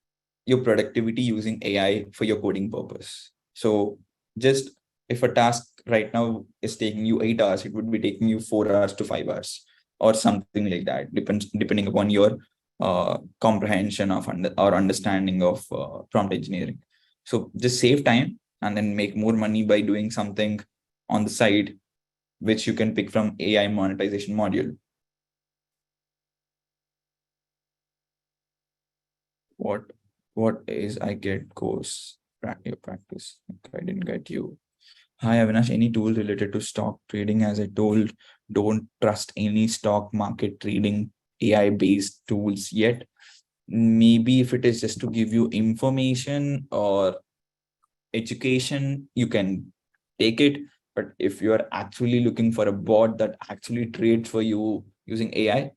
your productivity using AI for your coding purpose. So just if a task right now is taking you 8 hours, it would be taking you 4 hours to 5 hours or something like that, depending upon your comprehension of or understanding of prompt engineering. So just save time and then make more money by doing something on the side, which you can pick from AI monetization module. What is I get course practice? Okay, I didn't get you. Hi Avinash, any tool related to stock trading? As I told, don't trust any stock market trading AI based tools yet. Maybe if it is just to give you information or education, you can take it. But if you are actually looking for a bot that actually trades for you using AI,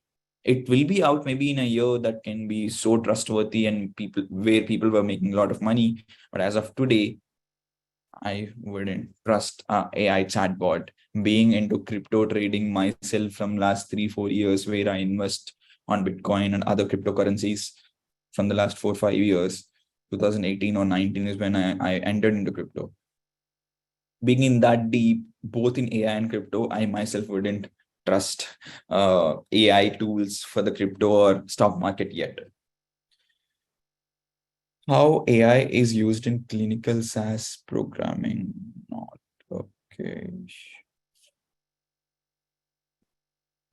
it will be out maybe in a year that can be so trustworthy and where people were making a lot of money. But as of today, I wouldn't trust AI chatbot. Being into crypto trading myself from last 3-4 years, where I invest on Bitcoin and other cryptocurrencies from the last 4-5 years, 2018 or 19 is when I entered into crypto. Being in that deep, both in AI and crypto, I myself wouldn't trust AI tools for the crypto or stock market yet. How AI is used in clinical SaaS programming? Not okay.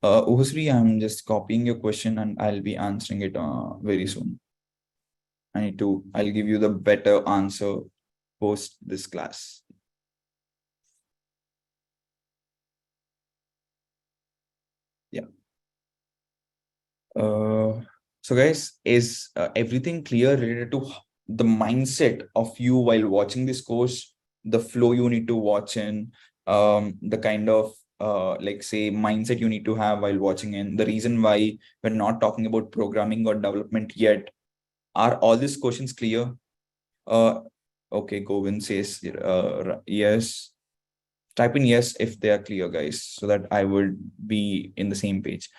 Uhusri, I'm just copying your question and I'll be answering it very soon. I'll give you the better answer post this class. Yeah. So guys, is everything clear related to the mindset of you while watching this course, the flow you need to watch in, the kind of like say mindset you need to have while watching in, the reason why we're not talking about programming or development yet? Are all these questions clear? Okay, Govind says yes. Type in yes if they are clear, guys, so that I would be in the same page.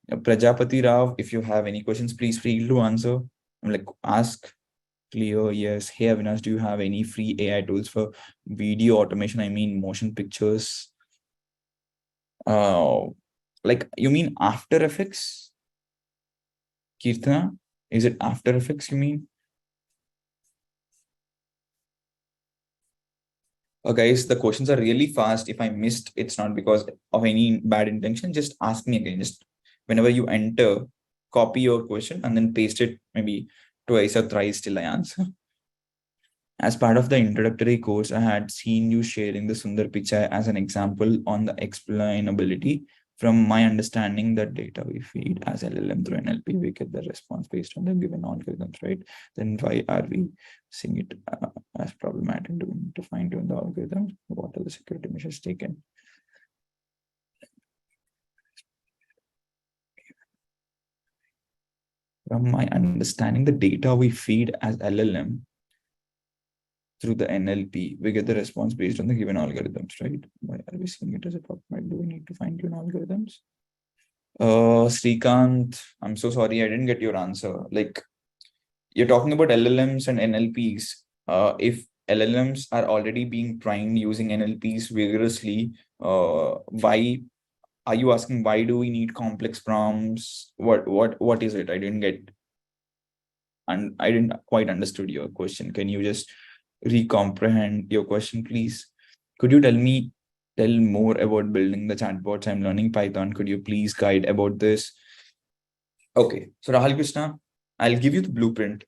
Prajapati Rao, if you have any questions, please feel to answer. I'm like, ask. Clear, yes. Hey Avinash, do you have any free AI tools for video automation? I mean motion pictures. Like you mean After Effects? Kirtana, is it After Effects you mean? Guys, the questions are really fast. If I missed, it's not because of any bad intention. Just ask me again. Just whenever you enter, copy your question and then paste it maybe twice or thrice till I answer. As part of the introductory course, I had seen you sharing the Sundar Pichai as an example on the explainability. From my understanding, that data we feed as LLM through NLP, we get the response based on the given algorithms, right? Then why are we seeing it as problematic to fine-tune the algorithms? What are the security measures taken? From my understanding, the data we feed as LLM through the NLP, we get the response based on the given algorithms, right? Why are we seeing it as a problem? Do we need to fine-tune algorithms? Srikanth, I'm so sorry, I didn't get your answer. Like, you're talking about LLMs and NLPs. If LLMs are already being trained using NLPs vigorously, why are you asking why do we need complex prompts? What is it? I didn't get, and I didn't quite understood your question. Can you just recomprehend your question, please? Could you tell more about building the chatbots? I'm learning Python. Could you please guide about this? Okay, so Rahul Krishna, I'll give you the blueprint.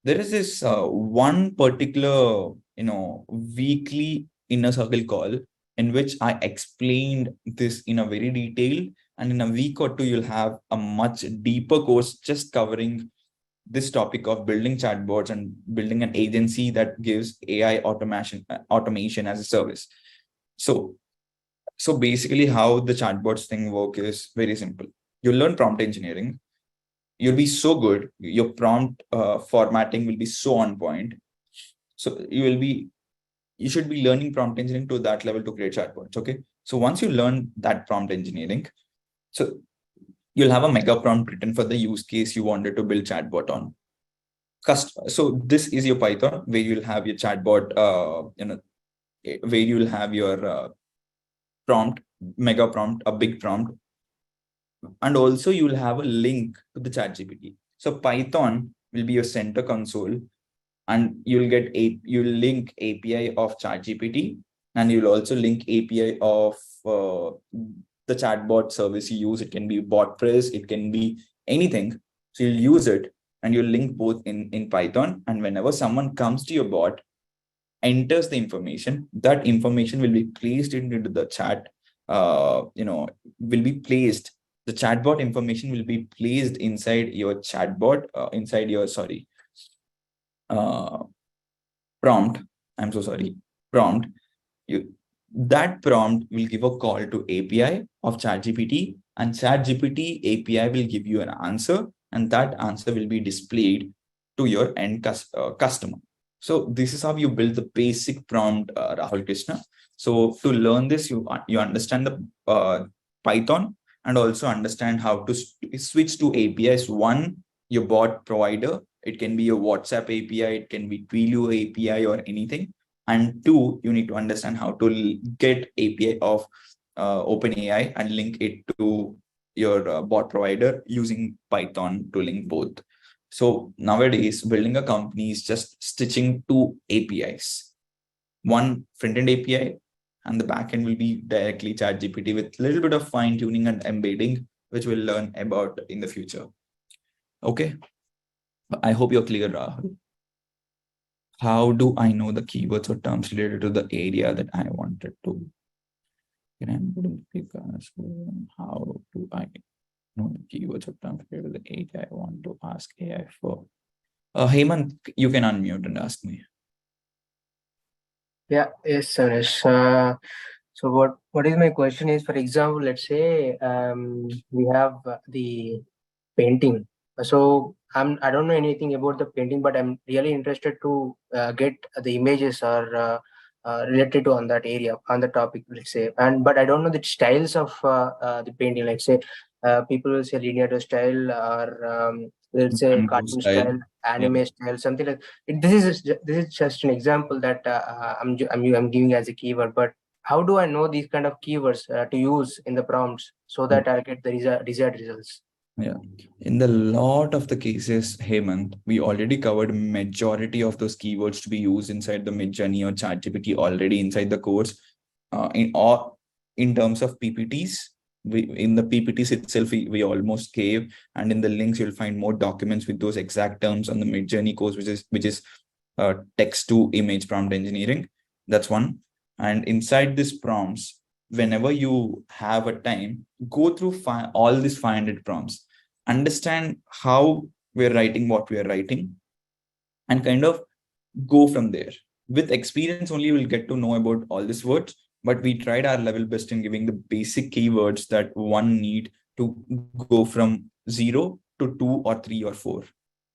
There is this one particular, weekly inner circle call in which I explained this in a very detail, and in a week or two, you'll have a much deeper course just covering this topic of building chatbots and building an agency that gives AI automation as a service. So basically how the chatbots thing work is very simple. You'll learn prompt engineering. You'll be so good. Your prompt formatting will be so on point. So you should be learning prompt engineering to that level to create chatbots. Okay. So once you learn that prompt engineering, so you'll have a mega prompt written for the use case you wanted to build chatbot on. So this is your Python where you'll have your chatbot, where you'll have your prompt, mega prompt, a big prompt, and also you'll have a link to the ChatGPT. So Python will be your center console, and you'll link API of ChatGPT, and you'll also link API of the chatbot service you use. It can be BotPress, it can be anything. So you'll use it and you'll link both in Python. And whenever someone comes to your bot, enters the information, that information will be placed into the chat. Will be placed. The chatbot information will be placed inside your chatbot, inside your prompt. I'm so sorry. Prompt. That prompt will give a call to API of ChatGPT, and ChatGPT API will give you an answer, and that answer will be displayed to your end customer. So this is how you build the basic prompt, Rahul Krishna. So to learn this, you understand the Python, and also understand how to switch to APIs. One, your bot provider. It can be your WhatsApp API, it can be Twilio API or anything. And two, you need to understand how to get API of OpenAI and link it to your bot provider using Python to link both. So nowadays, building a company is just stitching two APIs. One front-end API, and the backend will be directly ChatGPT with a little bit of fine-tuning and embedding, which we'll learn about in the future. Okay. I hope you're clear, Rahul. How do I know the keywords or terms related to the area that I wanted to? How do I know the keywords or terms related to the area I want to ask AI for? Hemant, you can unmute and ask me. Yeah, yes, Sanesh. So what is my question is, for example, let's say we have the painting. So I don't know anything about the painting, but I'm really interested to get the images or related to on that area, on the topic, let's say. But I don't know the styles of the painting. Like say, people will say linear style, or let's say cartoon style, anime style, something like. This is just an example that I'm giving as a keyword. But how do I know these kind of keywords to use in the prompts so that I'll get the desired results? Yeah, in the lot of the cases, Hemant, we already covered majority of those keywords to be used inside the Midjourney or ChatGPT already inside the course. In terms of PPTs, in the PPTs itself, we almost gave, and in the links you'll find more documents with those exact terms on the Midjourney course, which is text to image prompt engineering. That's one. And inside these prompts, whenever you have a time, go through all these 500 prompts, understand how we're writing what we are writing, and kind of go from there. With experience only, you will get to know about all these words, but we tried our level best in giving the basic keywords that one need to go from 0 to 2 or 3 or 4.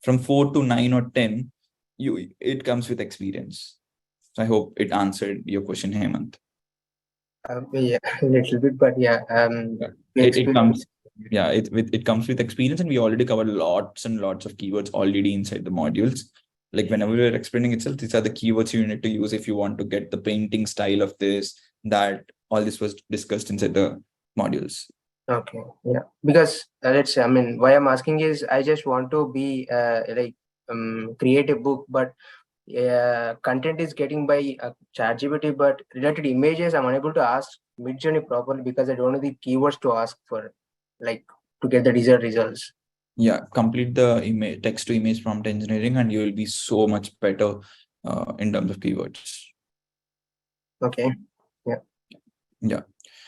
From 4 to 9 or 10, it comes with experience. So I hope it answered your question, Hemant. Yeah, a little bit, but yeah, it comes. Yeah, it comes with experience, and we already covered lots and lots of keywords already inside the modules. Like whenever we're explaining itself, these are the keywords you need to use if you want to get the painting style of this, that. All this was discussed inside the modules. Okay, yeah, because let's say, why I'm asking is I just want to be create a book, but content is getting by ChatGPT, but related images I'm unable to ask Midjourney properly because I don't know the keywords to ask for, like to get the desired results. Yeah, complete the text to image prompt engineering, and you will be so much better in terms of keywords. Okay. Yeah.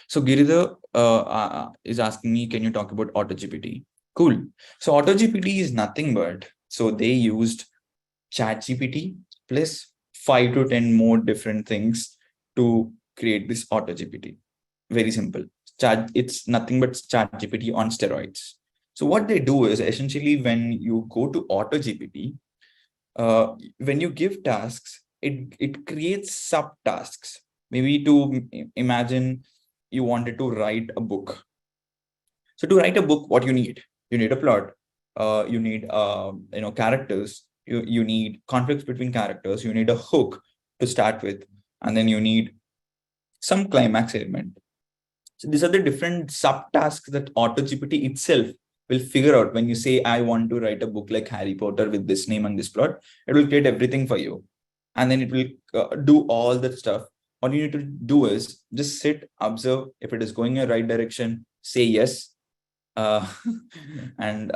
So Giridhar is asking me, can you talk about AutoGPT? Cool. So AutoGPT is nothing but, so they used ChatGPT plus 5 to 10 more different things to create this AutoGPT. Very simple. It's nothing but ChatGPT on steroids. So what they do is essentially when you go to AutoGPT, when you give tasks, it creates subtasks. Maybe to imagine you wanted to write a book. So to write a book, what you need? You need a plot. You need characters. You need conflicts between characters. You need a hook to start with. and then you need some climax element. So these are the different subtasks that AutoGPT itself will figure out. When you say, I want to write a book like Harry Potter with this name and this plot, it will create everything for you. And then it will do all that stuff. All you need to do is just sit, observe. If it is going in the right direction, say yes. And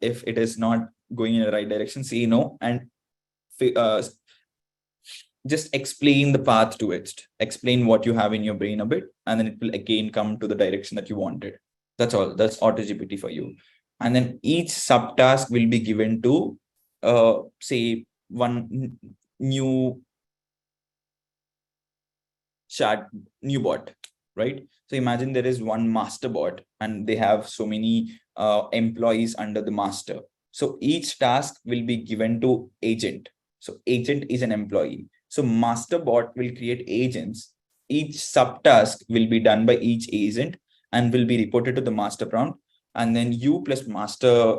if it is not going in the right direction, say no. And just explain the path to it. Explain what you have in your brain a bit, and then it will again come to the direction that you wanted. That's all. That's AutoGPT for you. And then each subtask will be given to, say, one new bot, right? So imagine there is one master bot, and they have so many employees under the master. So each task will be given to agent. So agent is an employee. So master bot will create agents. Each subtask will be done by each agent and will be reported to the master prompt. And then you plus master,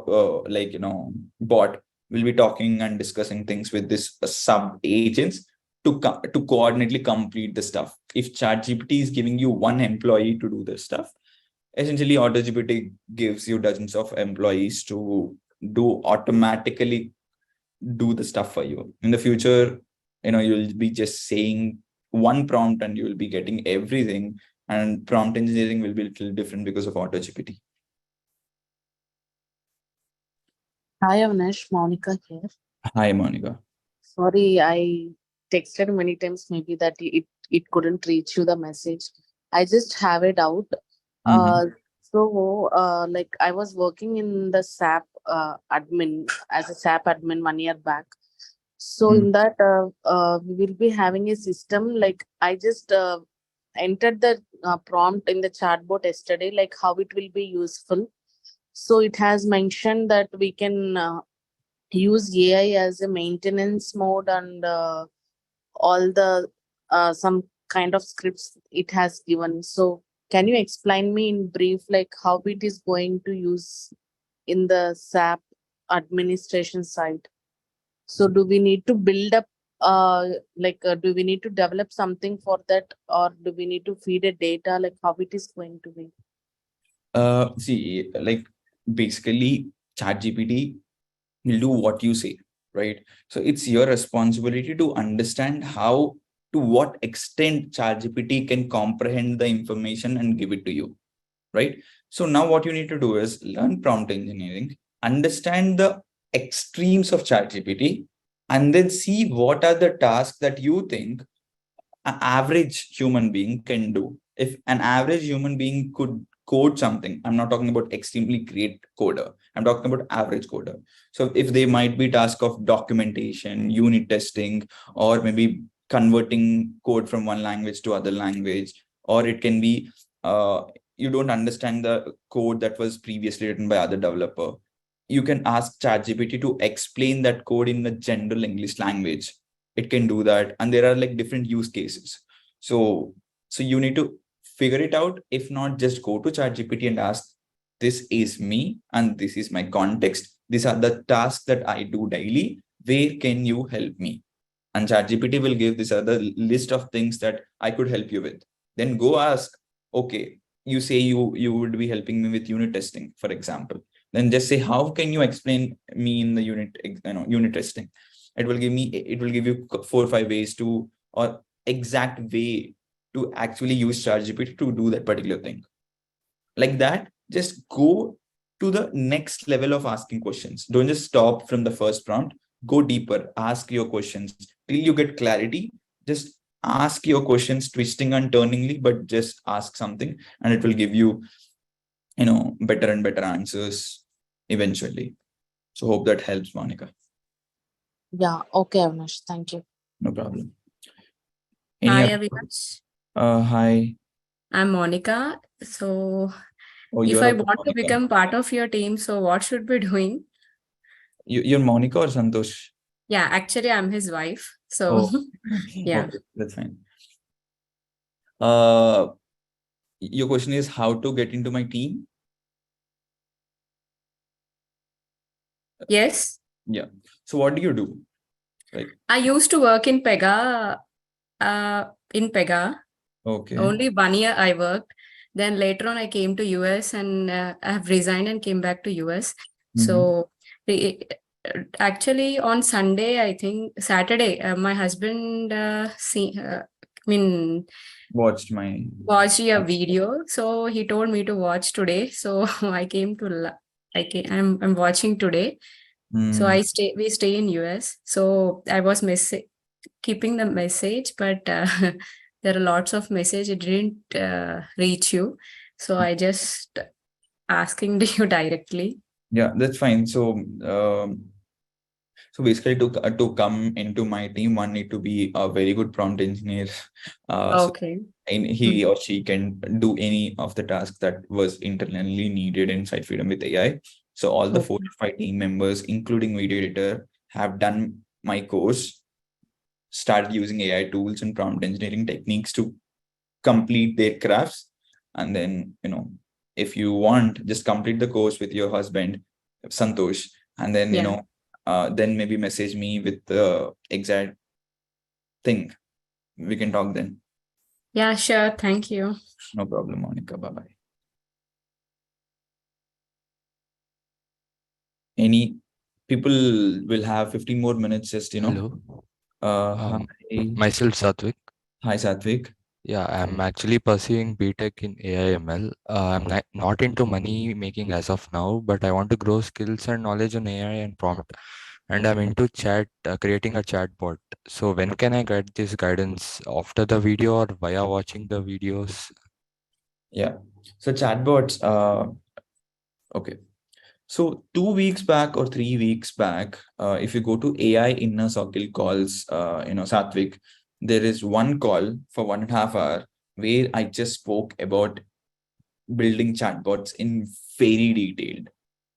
bot will be talking and discussing things with this sub agents to coordinately complete the stuff. If ChatGPT is giving you one employee to do this stuff, essentially AutoGPT gives you dozens of employees to automatically do the stuff for you. In the future, you'll be just saying one prompt and you will be getting everything, and prompt engineering will be a little different because of AutoGPT. Hi, Avinash, Monica here. Hi, Monica. Sorry, I texted many times, maybe that it couldn't reach you the message. I just have it out. Like I was working in the SAP admin as a SAP admin 1 year back. So in that, we will be having a system. Like I just entered the prompt in the chatbot yesterday, like how it will be useful. So it has mentioned that we can use AI as a maintenance mode, and all the some kind of scripts it has given. So can you explain me in brief, like how it is going to use in the SAP administration side? So do we need to build up, do we need to develop something for that, or do we need to feed a data, like how it is going to be? See, like basically ChatGPT will do what you say, right? So it's your responsibility to understand to what extent ChatGPT can comprehend the information and give it to you, right? So now what you need to do is learn prompt engineering, understand the extremes of ChatGPT, and then see what are the tasks that you think an average human being can do. If an average human being could code something, I'm not talking about extremely great coder, I'm talking about average coder. So if they might be task of documentation, unit testing, or maybe converting code from one language to other language, or it can be you don't understand the code that was previously written by other developer, you can ask ChatGPT to explain that code in the general English language. It can do that, and there are like different use cases. So you need to figure it out. If not, just go to ChatGPT and ask, this is me and this is my context, these are the tasks that I do daily, where can you help me? And ChatGPT will give this other list of things that I could help you with. Then go ask, okay, you say you would be helping me with unit testing, for example. Then just say, how can you explain me in the unit testing? It will give you 4 or 5 ways to, or exact way to actually use ChatGPT to do that particular thing. Like that, just go to the next level of asking questions. Don't just stop from the first prompt. Go deeper, ask your questions till you get clarity. Just ask your questions twisting and turningly, but just ask something and it will give you, better and better answers eventually. So hope that helps, Monica. Yeah, okay, Avinash, thank you. No problem. Hi, Avinash. Hi. I'm Monica. So Oh, if you're I also want to Monica. become part of your team, so what should we be doing? You're Monica or Santosh? Yeah, actually, I'm his wife. So yeah. Okay, that's fine. Your question is how to get into my team? Yes. Yeah. So what do you do? Like, I used to work in Pega in Pega. Okay. Only 1 year I worked. Then later on, I came to US and I have resigned and came back to US. So actually on Sunday, I think Saturday, my husband Watched watched a video. So he told me to watch today. So I came to I'm watching today. So we stay in US. So I was keeping the message, but there are lots of message. It didn't reach you. So I just asking to you directly. Yeah, that's fine. So basically, to come into my team, one need to be a very good prompt engineer. Okay. And he or she can do any of the tasks that was internally needed inside Freedom with AI. So all the 4 to 5 team members, including video editor, have done my course, started using AI tools and prompt engineering techniques to complete their crafts. And then, if you want, just complete the course with your husband, Santosh, and then, then maybe message me with the exact thing. We can talk then. Yeah, sure. Thank you. No problem, Monica. Bye-bye. Any people will have 15 more minutes, just, Hello. Hi. Myself Satvik. Hi, Satvik. Yeah, I'm actually pursuing BTech in AI/ML. I'm not into money making as of now, but I want to grow skills and knowledge on AI and prompt. And I'm into creating a chatbot. So when can I get this guidance? After the video or via watching the videos? Yeah. So chatbots, okay. So 2 weeks back or 3 weeks back, if you go to AI inner circle calls, Satvik, there is one call for 1.5 hours where I just spoke about building chatbots in very detailed.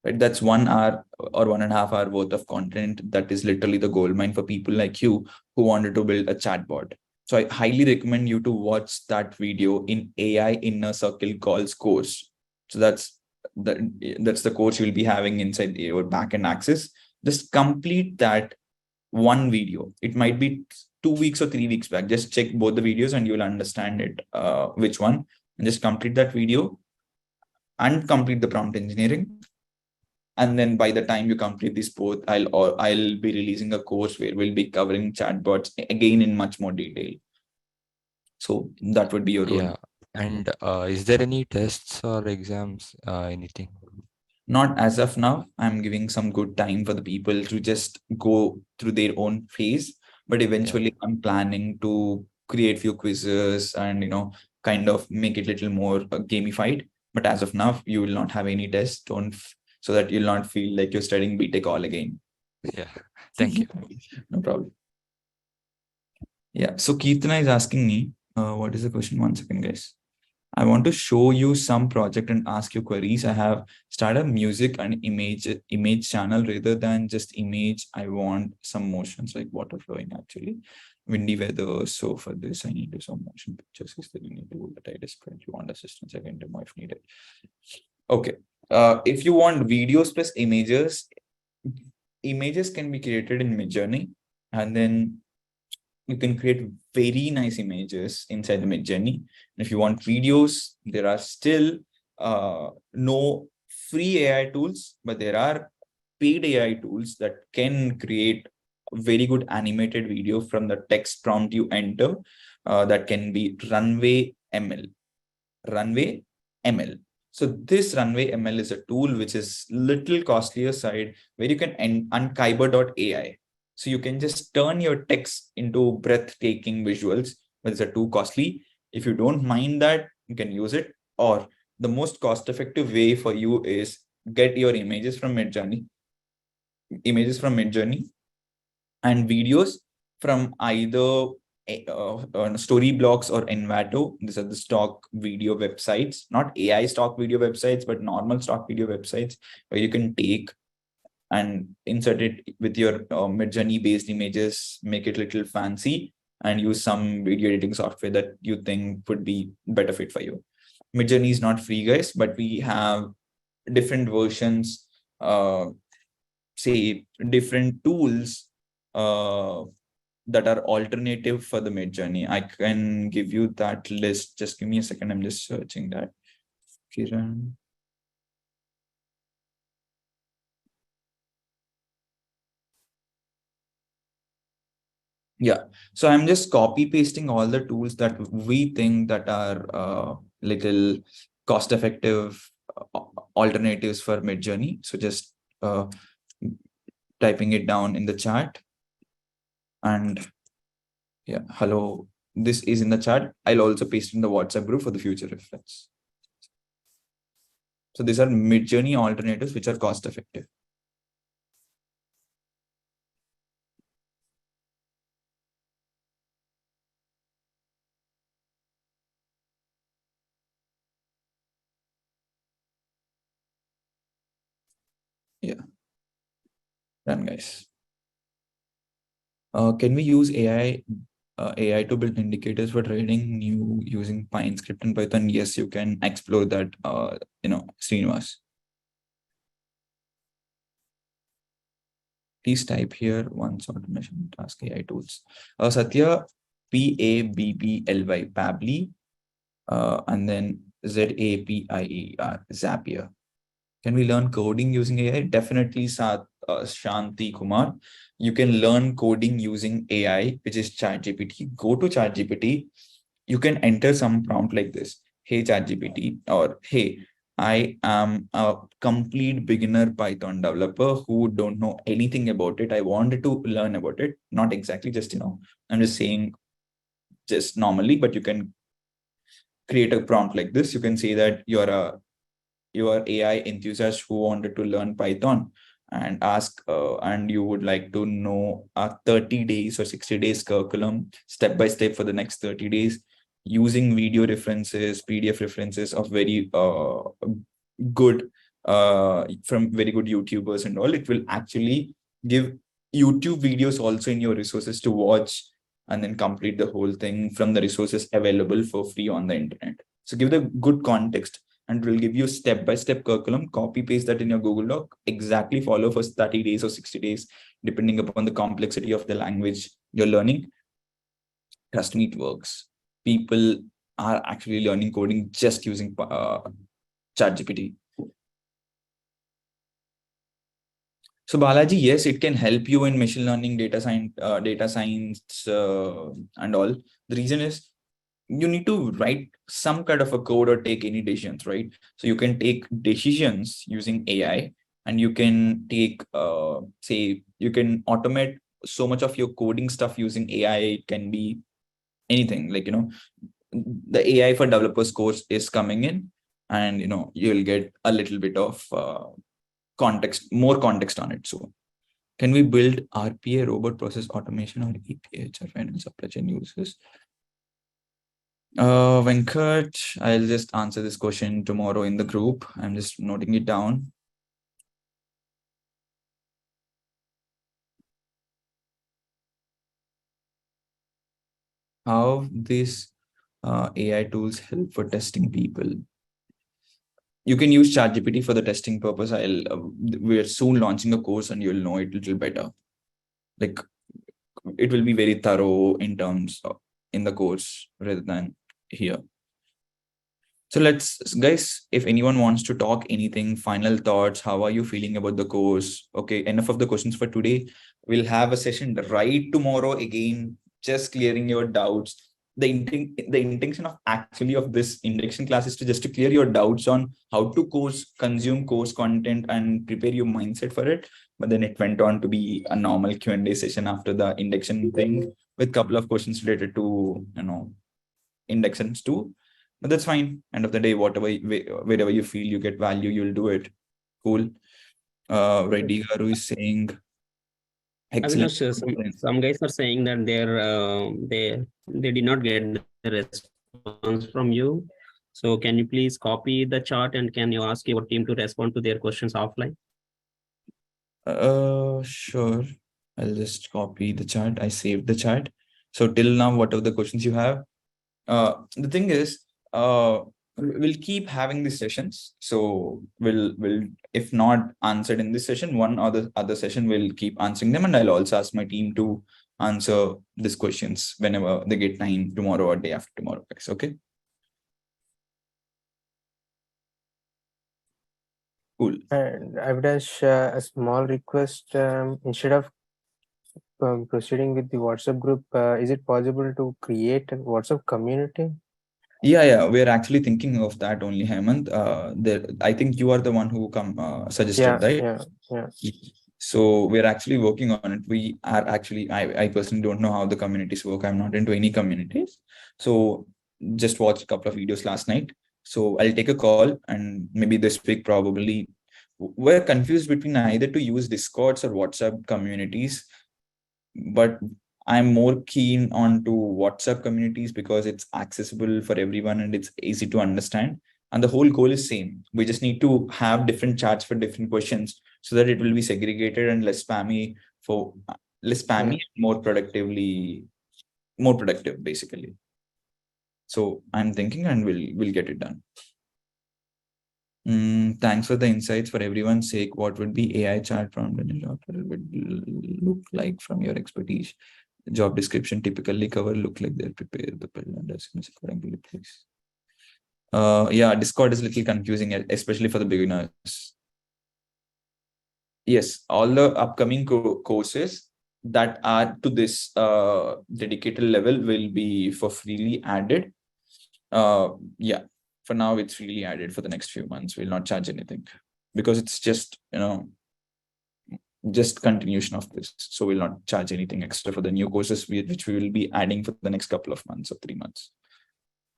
Right? That's 1 hour or 1.5 hour worth of content. That is literally the goldmine for people like you who wanted to build a chatbot. So I highly recommend you to watch that video in AI inner circle calls course. So that's the course you'll be having inside your backend access. Just complete that one video. It might be 2 weeks or 3 weeks back. Just check both the videos and you'll understand it, which one. And just complete that video and complete the prompt engineering. And then by the time you complete this both, I'll be releasing a course where we'll be covering chatbots again in much more detail. So that would be your role. Yeah. And is there any tests or exams, anything? Not as of now. I'm giving some good time for the people to just go through their own phase. But eventually I'm planning to create few quizzes and, kind of make it a little more gamified. But as of now, you will not have any tests. So that you'll not feel like you're studying BTech all again. Yeah. Thank you. No problem. Yeah. So Kirtana is asking me, what is the question? 1 second, guys. I want to show you some project and ask you queries. I have started a music and image channel rather than just image. I want some motions like water flowing, actually. Windy weather. So for this, I need to some motion pictures. Is that you need to do the title spread. You want assistance, I can demo if needed. Okay. If you want videos plus images can be created in Midjourney, and then you can create very nice images inside the Midjourney. And if you want videos, there are still no free AI tools, but there are paid AI tools that can create very good animated video from the text prompt you enter. That can be Runway ML. So this Runway ML is a tool which is little costlier side, where you can unkyber.ai. So you can just turn your text into breathtaking visuals, but it's too costly. If you don't mind that, you can use it. Or the most cost-effective way for you is get your images from Midjourney and videos from either Storyblocks or Envato. These are the stock video websites, not AI stock video websites, but normal stock video websites where you can take and insert it with your Midjourney based images, make it a little fancy, and use some video editing software that you think would be better fit for you. Midjourney is not free, guys, but we have different versions, say different tools that are alternative for the Midjourney. I can give you that list. Just give me a second. I'm just searching that. Kiran. Yeah, so I'm just copy pasting all the tools that we think that are little cost effective alternatives for Midjourney. So just typing it down in the chat. And yeah, hello, this is in the chat. I'll also paste in the WhatsApp group for the future reference. So these are Midjourney alternatives which are cost effective. Yeah, done, guys. Can we use AI to build indicators for trading new using Pine script and Python? Yes, you can explore that, Srinivas. Please type here once automation task AI tools. Satya, Pabby, Pabbly, and then Zapier, Zapier. Can we learn coding using AI? Definitely, Shanti Kumar. You can learn coding using AI, which is ChatGPT. Go to ChatGPT. You can enter some prompt like this. Hey, ChatGPT, or hey, I am a complete beginner Python developer who don't know anything about it. I wanted to learn about it. Not exactly, just, I'm just saying just normally, but you can create a prompt like this. You can say that you're AI enthusiast who wanted to learn Python and ask, and you would like to know a 30 days or 60 days curriculum step by step for the next 30 days using video references, PDF references of very good, from very good YouTubers and all. It will actually give YouTube videos also in your resources to watch and then complete the whole thing from the resources available for free on the internet. So give the good context, and it will give you step-by-step curriculum. Copy paste that in your Google Doc, exactly follow for 30 days or 60 days, depending upon the complexity of the language you're learning. Trust me, it works. People are actually learning coding just using ChatGPT. So Balaji, yes, it can help you in machine learning, data science, and all. The reason is you need to write some kind of a code or take any decisions, right? So you can take decisions using AI, and you can take, say, you can automate so much of your coding stuff using AI. It can be anything, like, the AI for developers course is coming in, and, you'll get a little bit of more context on it. So can we build RPA, robot process automation, or EPH or final supply chain uses? Venkat, I'll just answer this question tomorrow in the group. I'm just noting it down. How these AI tools help for testing people? You can use ChatGPT for the testing purpose. We're soon launching a course, and you'll know it a little better. Like, it will be very thorough in terms of in the course rather than here. So guys, if anyone wants to talk anything, final thoughts, how are you feeling about the course? Okay, enough of the questions for today. We'll have a session right tomorrow again, just clearing your doubts. The intention of this induction class is to clear your doubts on how to consume course content and prepare your mindset for it. But then it went on to be a normal Q&A session after the induction thing with a couple of questions related to, inductions too. But that's fine. End of the day, wherever you feel you get value, you'll do it. Cool. Reddy Garu is saying, excellent. Some guys are saying that they did not get the response from you. So can you please copy the chart, and can you ask your team to respond to their questions offline? Sure. I'll just copy the chat. I saved the chat. So till now, whatever the questions you have, the thing is, we'll keep having these sessions. So we'll if not answered in this session, one or the other session we'll keep answering them, and I'll also ask my team to answer these questions whenever they get time, tomorrow or day after tomorrow, guys. Okay. Cool. And Avinash, a small request. Instead of proceeding with the WhatsApp group, is it possible to create a WhatsApp community? Yeah, we're actually thinking of that only, Hemant. I think you are the one who suggested, right? Yeah. So we're actually working on it. We are actually, I personally don't know how the communities work. I'm not into any communities. So just watched a couple of videos last night. So I'll take a call, and maybe this week probably. We're confused between either to use Discords or WhatsApp communities, but I'm more keen on to WhatsApp communities because it's accessible for everyone and it's easy to understand. And the whole goal is same. We just need to have different chats for different questions so that it will be segregated and less spammy, more productive basically. So I'm thinking, and we'll get it done. Thanks for the insights. For everyone's sake, what would be AI chart prompt in a job would look like from your expertise? Job description typically cover look like they're prepared the build and resumes accordingly, please. Yeah, Discord is a little confusing, especially for the beginners. Yes, all the upcoming courses that are to this dedicated level will be for freely added. Yeah, for now it's freely added. For the next few months we'll not charge anything because it's just just continuation of this, so we'll not charge anything extra for the new courses which we will be adding for the next couple of months or 3 months.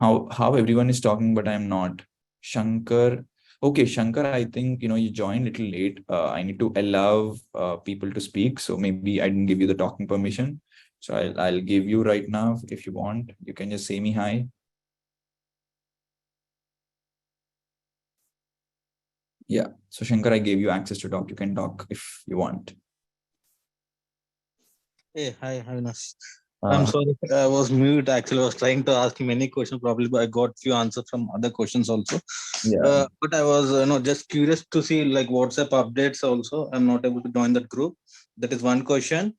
How everyone is talking, but I'm not. Shankar, okay, Shankar, I think you joined a little late. I need to allow people to speak, so maybe I didn't give you the talking permission, so I'll give you right now. If you want, you can just say me hi. Yeah, so Shankar, I gave you access to talk. You can talk if you want. Hey, hi, Avinash. I'm sorry, I was mute. Actually, I was trying to ask many questions. Probably I got few answers from other questions also. Yeah. But I was just curious to see like WhatsApp updates also. I'm not able to join that group. That is one question.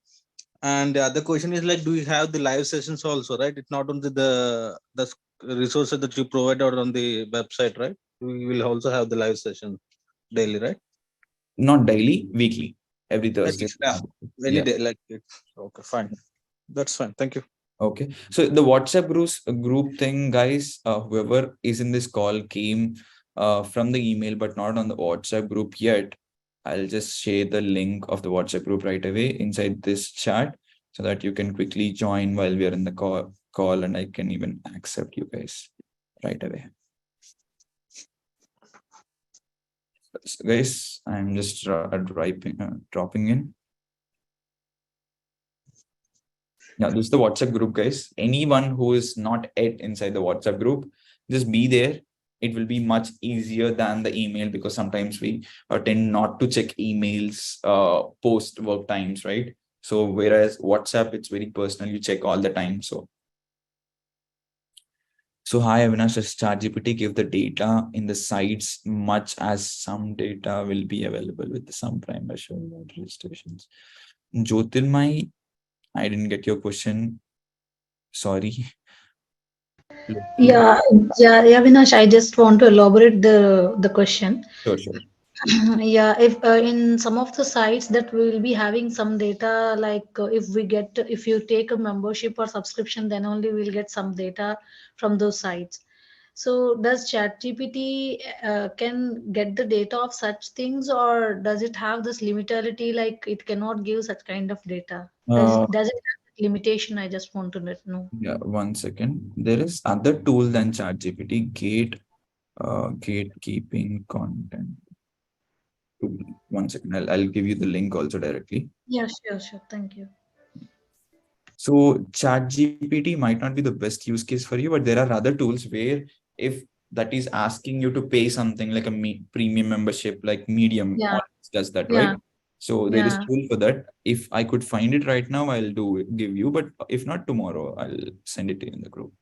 And the other question is like, do you have the live sessions also, right? It's not only the resources that you provide out on the website, right? We will also have the live session daily, right? Not daily, weekly, every Thursday. Any day, like it. Okay, fine. That's fine. Thank you. Okay, so the WhatsApp group thing, guys, whoever is in this call came from the email, but not on the WhatsApp group yet. I'll just share the link of the WhatsApp group right away inside this chat so that you can quickly join while we are in the call, and I can even accept you guys right away. So guys, I'm just dropping in. Yeah, this is the WhatsApp group, guys. Anyone who is not yet inside the WhatsApp group, just be there. It will be much easier than the email because sometimes we tend not to check emails post work times, right? So whereas WhatsApp, it's very personal. You check all the time. So hi, Avinash, does ChatGPT give the data in the sites much as some data will be available with some prime registrations? Jyotirmai, I didn't get your question. Sorry. Yeah, Avinash, I just want to elaborate the question. Sure. Yeah, if in some of the sites that we will be having some data, like if you take a membership or subscription, then only we'll get some data from those sites. So does ChatGPT can get the data of such things, or does it have this limitality, like it cannot give such kind of data? Does it have limitation? I just want to know. Yeah, 1 second. There is other tool than ChatGPT, gatekeeping content tool. 1 second. I'll give you the link also directly. Yeah, sure. Thank you. So ChatGPT might not be the best use case for you, but there are other tools where if that is asking you to pay something like a premium membership, like Medium does that, right? So there is tool for that. If I could find it right now, I'll give you, but if not tomorrow, I'll send it to you in the group.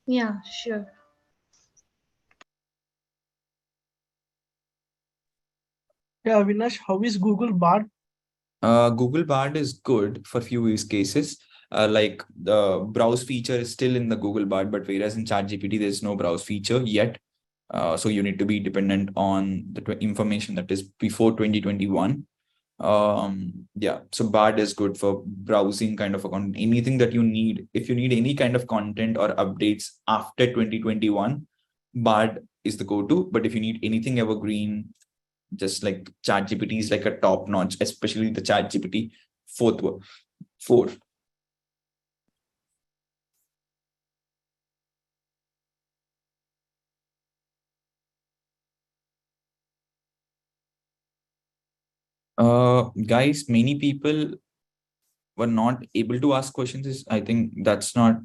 Yeah, sure. Yeah, Avinash, how is Google Bard? Google Bard is good for few use cases. Like the browse feature is still in the Google Bard, but whereas in ChatGPT, there's no browse feature yet. So you need to be dependent on the information that is before 2021. Yeah, so Bard is good for browsing kind of a content. Anything that you need, if you need any kind of content or updates after 2021, Bard is the go-to. But if you need anything evergreen, just like ChatGPT is like a top notch, especially the ChatGPT 4. Guys, many people were not able to ask questions. I think that's not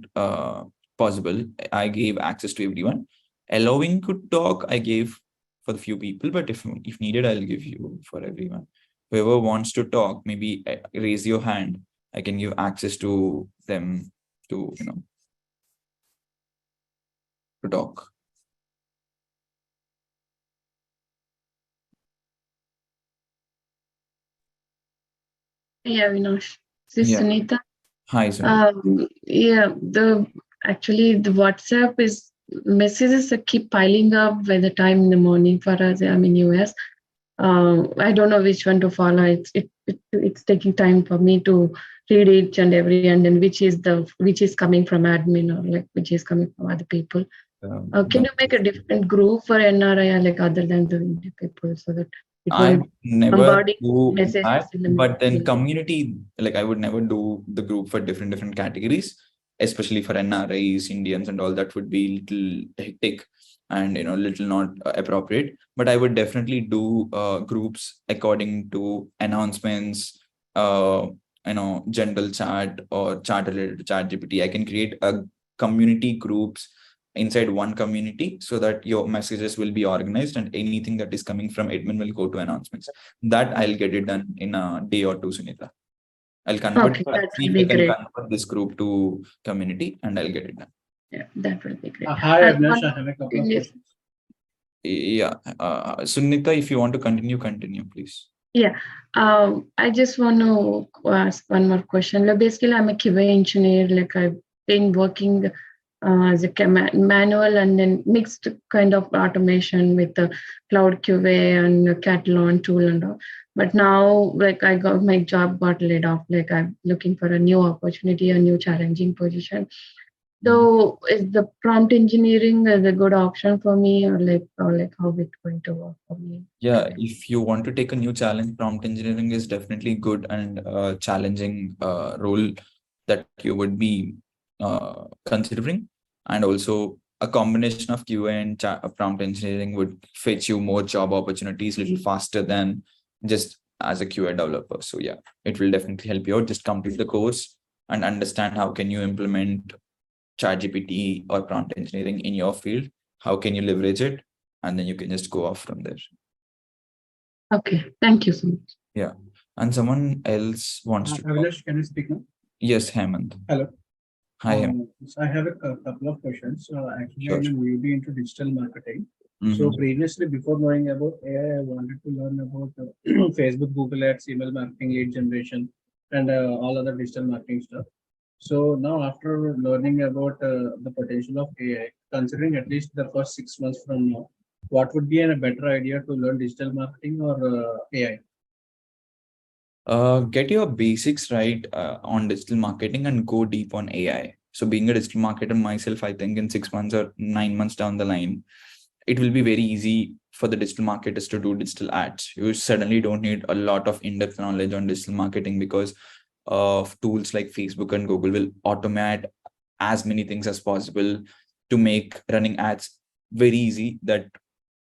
possible. I gave access to everyone. Allowing to talk, I gave for the few people, but if needed, I'll give you for everyone. Whoever wants to talk, maybe raise your hand. I can give access to them to, to talk. Yeah, Vinosh. This is Yeah. Sunita. Hi, Sunita. Yeah, actually the WhatsApp is messages that keep piling up by the time in the morning for us. I'm in US. I don't know which one to follow. It's taking time for me to read each and every, and then which is coming from admin or like which is coming from other people. Can you make a different group for NRI like other than the India people so that it I won't never bombarding do messages that, in the but then mail. community, like I would never do the group for different categories, especially for NRIs, Indians, and all. That would be little hectic and little not appropriate. But I would definitely do groups according to announcements, general chat or chat related to ChatGPT. I can create a community groups inside one community so that your messages will be organized and anything that is coming from admin will go to announcements. That I'll get it done in a day or two, Sunita. I'll convert, Okay, that see will if be I can great. convert this group to community and I'll get it done. Yeah, that will be great. Hi, And Avinash, one I have a couple of thing is- questions. Yeah, Sunita, if you want to continue, please. Yeah, I just want to ask one more question. Like, basically, I'm a QA engineer. Like I've been working as a manual and then mixed kind of automation with the cloud QA and the Catalan tool and all. But now, like I got my job got laid off. Like I'm looking for a new opportunity, a new challenging position. So is the prompt engineering a good option for me or like how it's going to work for me? Yeah, if you want to take a new challenge, prompt engineering is definitely good and challenging role that you would be considering. And also a combination of QA and prompt engineering would fetch you more job opportunities a little faster than just as a QA developer. So yeah, it will definitely help you out. Just complete the course and understand how can you implement ChatGPT or prompt engineering in your field. How can you leverage it? And then you can just go off from there. Okay, thank you so much. Yeah. And someone else wants to talk. Avinash, can you speak now? Yes, Hemant. Hello. Hi, Hemant. So I have a couple of questions. Actually, Sure. I'm newbie into digital marketing. Mhm. So previously, before knowing about AI, I wanted to learn about Facebook, Google Ads, email marketing, lead generation, and all other digital marketing stuff. So now, after learning about the potential of AI, considering at least the first 6 months from now, what would be a better idea to learn digital marketing or AI? Get your basics right on digital marketing and go deep on AI. So being a digital marketer myself, I think in 6 months or 9 months down the line, it will be very easy for the digital marketers to do digital ads. You suddenly don't need a lot of in-depth knowledge on digital marketing because of tools like Facebook and Google will automate as many things as possible to make running ads very easy that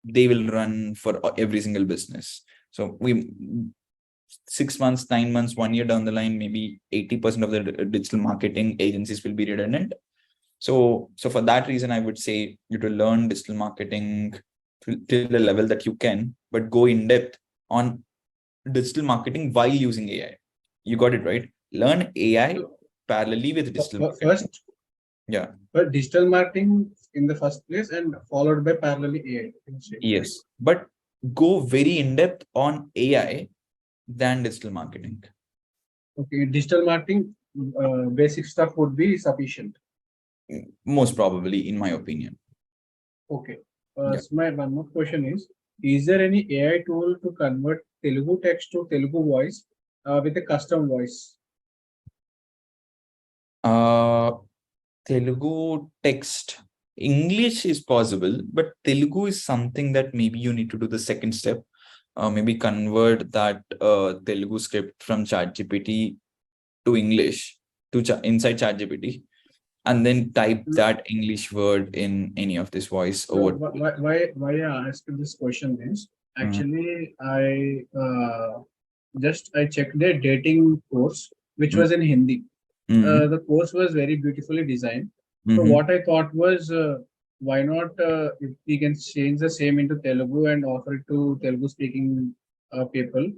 they will run for every single business. So 6 months, 9 months, 1 year down the line, maybe 80% of the digital marketing agencies will be redundant. So for that reason, I would say you to learn digital marketing till the level that you can, but go in depth on digital marketing while using AI. You got it right. Learn AI parallelly with digital marketing. First, yeah. But digital marketing in the first place and followed by parallelly AI. Yes, but go very in depth on AI than digital marketing. Okay, digital marketing, basic stuff would be sufficient. Most probably, in my opinion. Okay. Yeah. So my one more question is there any AI tool to convert Telugu text to Telugu voice with a custom voice? Telugu text. English is possible, but Telugu is something that maybe you need to do the second step. Maybe convert that Telugu script from ChatGPT to English to inside ChatGPT, and then type that English word in any of this voice So over. why I asked this question is actually I checked a dating course which was in Hindi. The course was very beautifully designed. So what I thought was, why not if we can change the same into Telugu and offer it to Telugu speaking people,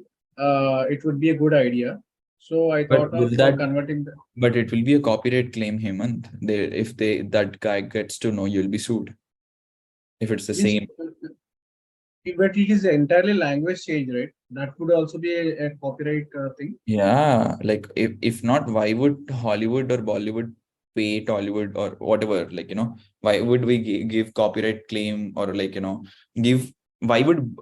it would be a good idea. So I thought of converting. But it will be a copyright claim, Hemant. If that guy gets to know, you'll be sued. If it's the same. But it is entirely language change, right? That could also be a copyright thing. Yeah, like if not, why would Hollywood or Bollywood pay Tollywood or whatever? Like, why would we give copyright claim or why would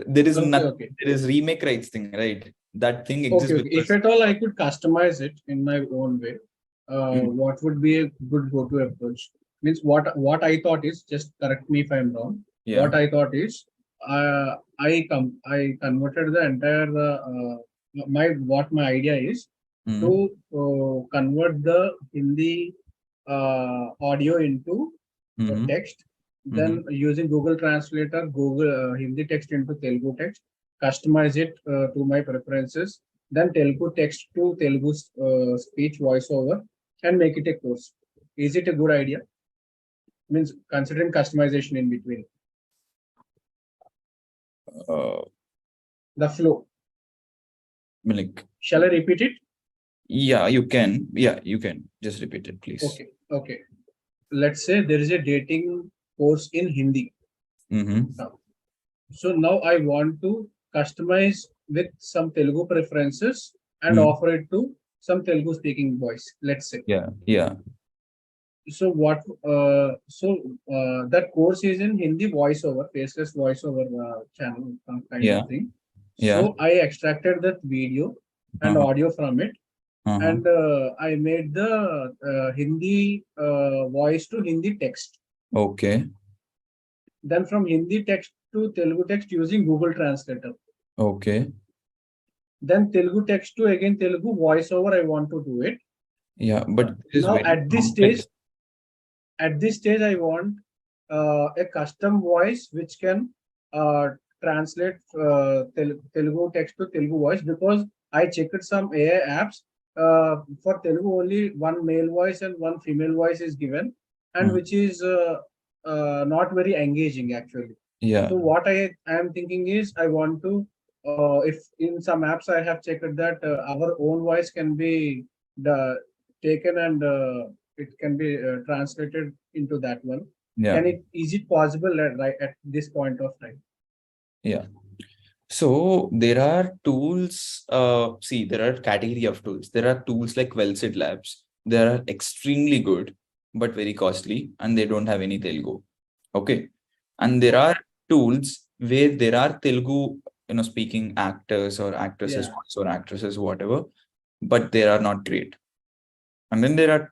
there is nothing, there is remake rights thing, right? That thing exists. Okay. If at all I could customize it in my own way, what would be a good go-to approach? Means what I thought is, just correct me if I'm wrong. Yeah. What I thought is, I converted the entire my idea is to convert the Hindi audio into text. Then using Google Translator, Google Hindi text into Telugu text, customize it to my preferences, then Telugu text to Telugu speech voiceover, and make it a course. Is it a good idea? Means considering customization in between. The flow. Shall I repeat it? Yeah, you can. Yeah, you can. Just repeat it, please. Okay. Let's say there is a dating course in Hindi. So now I want to customize with some Telugu preferences and offer it to some Telugu speaking voice, let's say. Yeah. So that course is in Hindi voiceover, faceless voiceover channel kind of thing. So I extracted that video and audio from it, and I made the Hindi voice to Hindi text. Okay. Then from Hindi text to Telugu text using Google Translator. Okay. Then Telugu text to again Telugu voiceover. I want to do it. Yeah, but now at this stage, I want a custom voice which can translate Telugu text to Telugu voice, because I checked some AI apps. For Telugu, only one male voice and one female voice is given, and which is not very engaging actually. Yeah. So what I am thinking is, I want to, if in some apps I have checked that our own voice can be taken and it can be translated into that one. Yeah. Is it possible at this point of time? Yeah. So there are tools. There are category of tools. There are tools like Wellsaid Labs. They are extremely good, but very costly, and they don't have any Telugu. Okay. And there are tools where there are Telugu, speaking actors or actresses or actresses, whatever, but they are not great. And then there are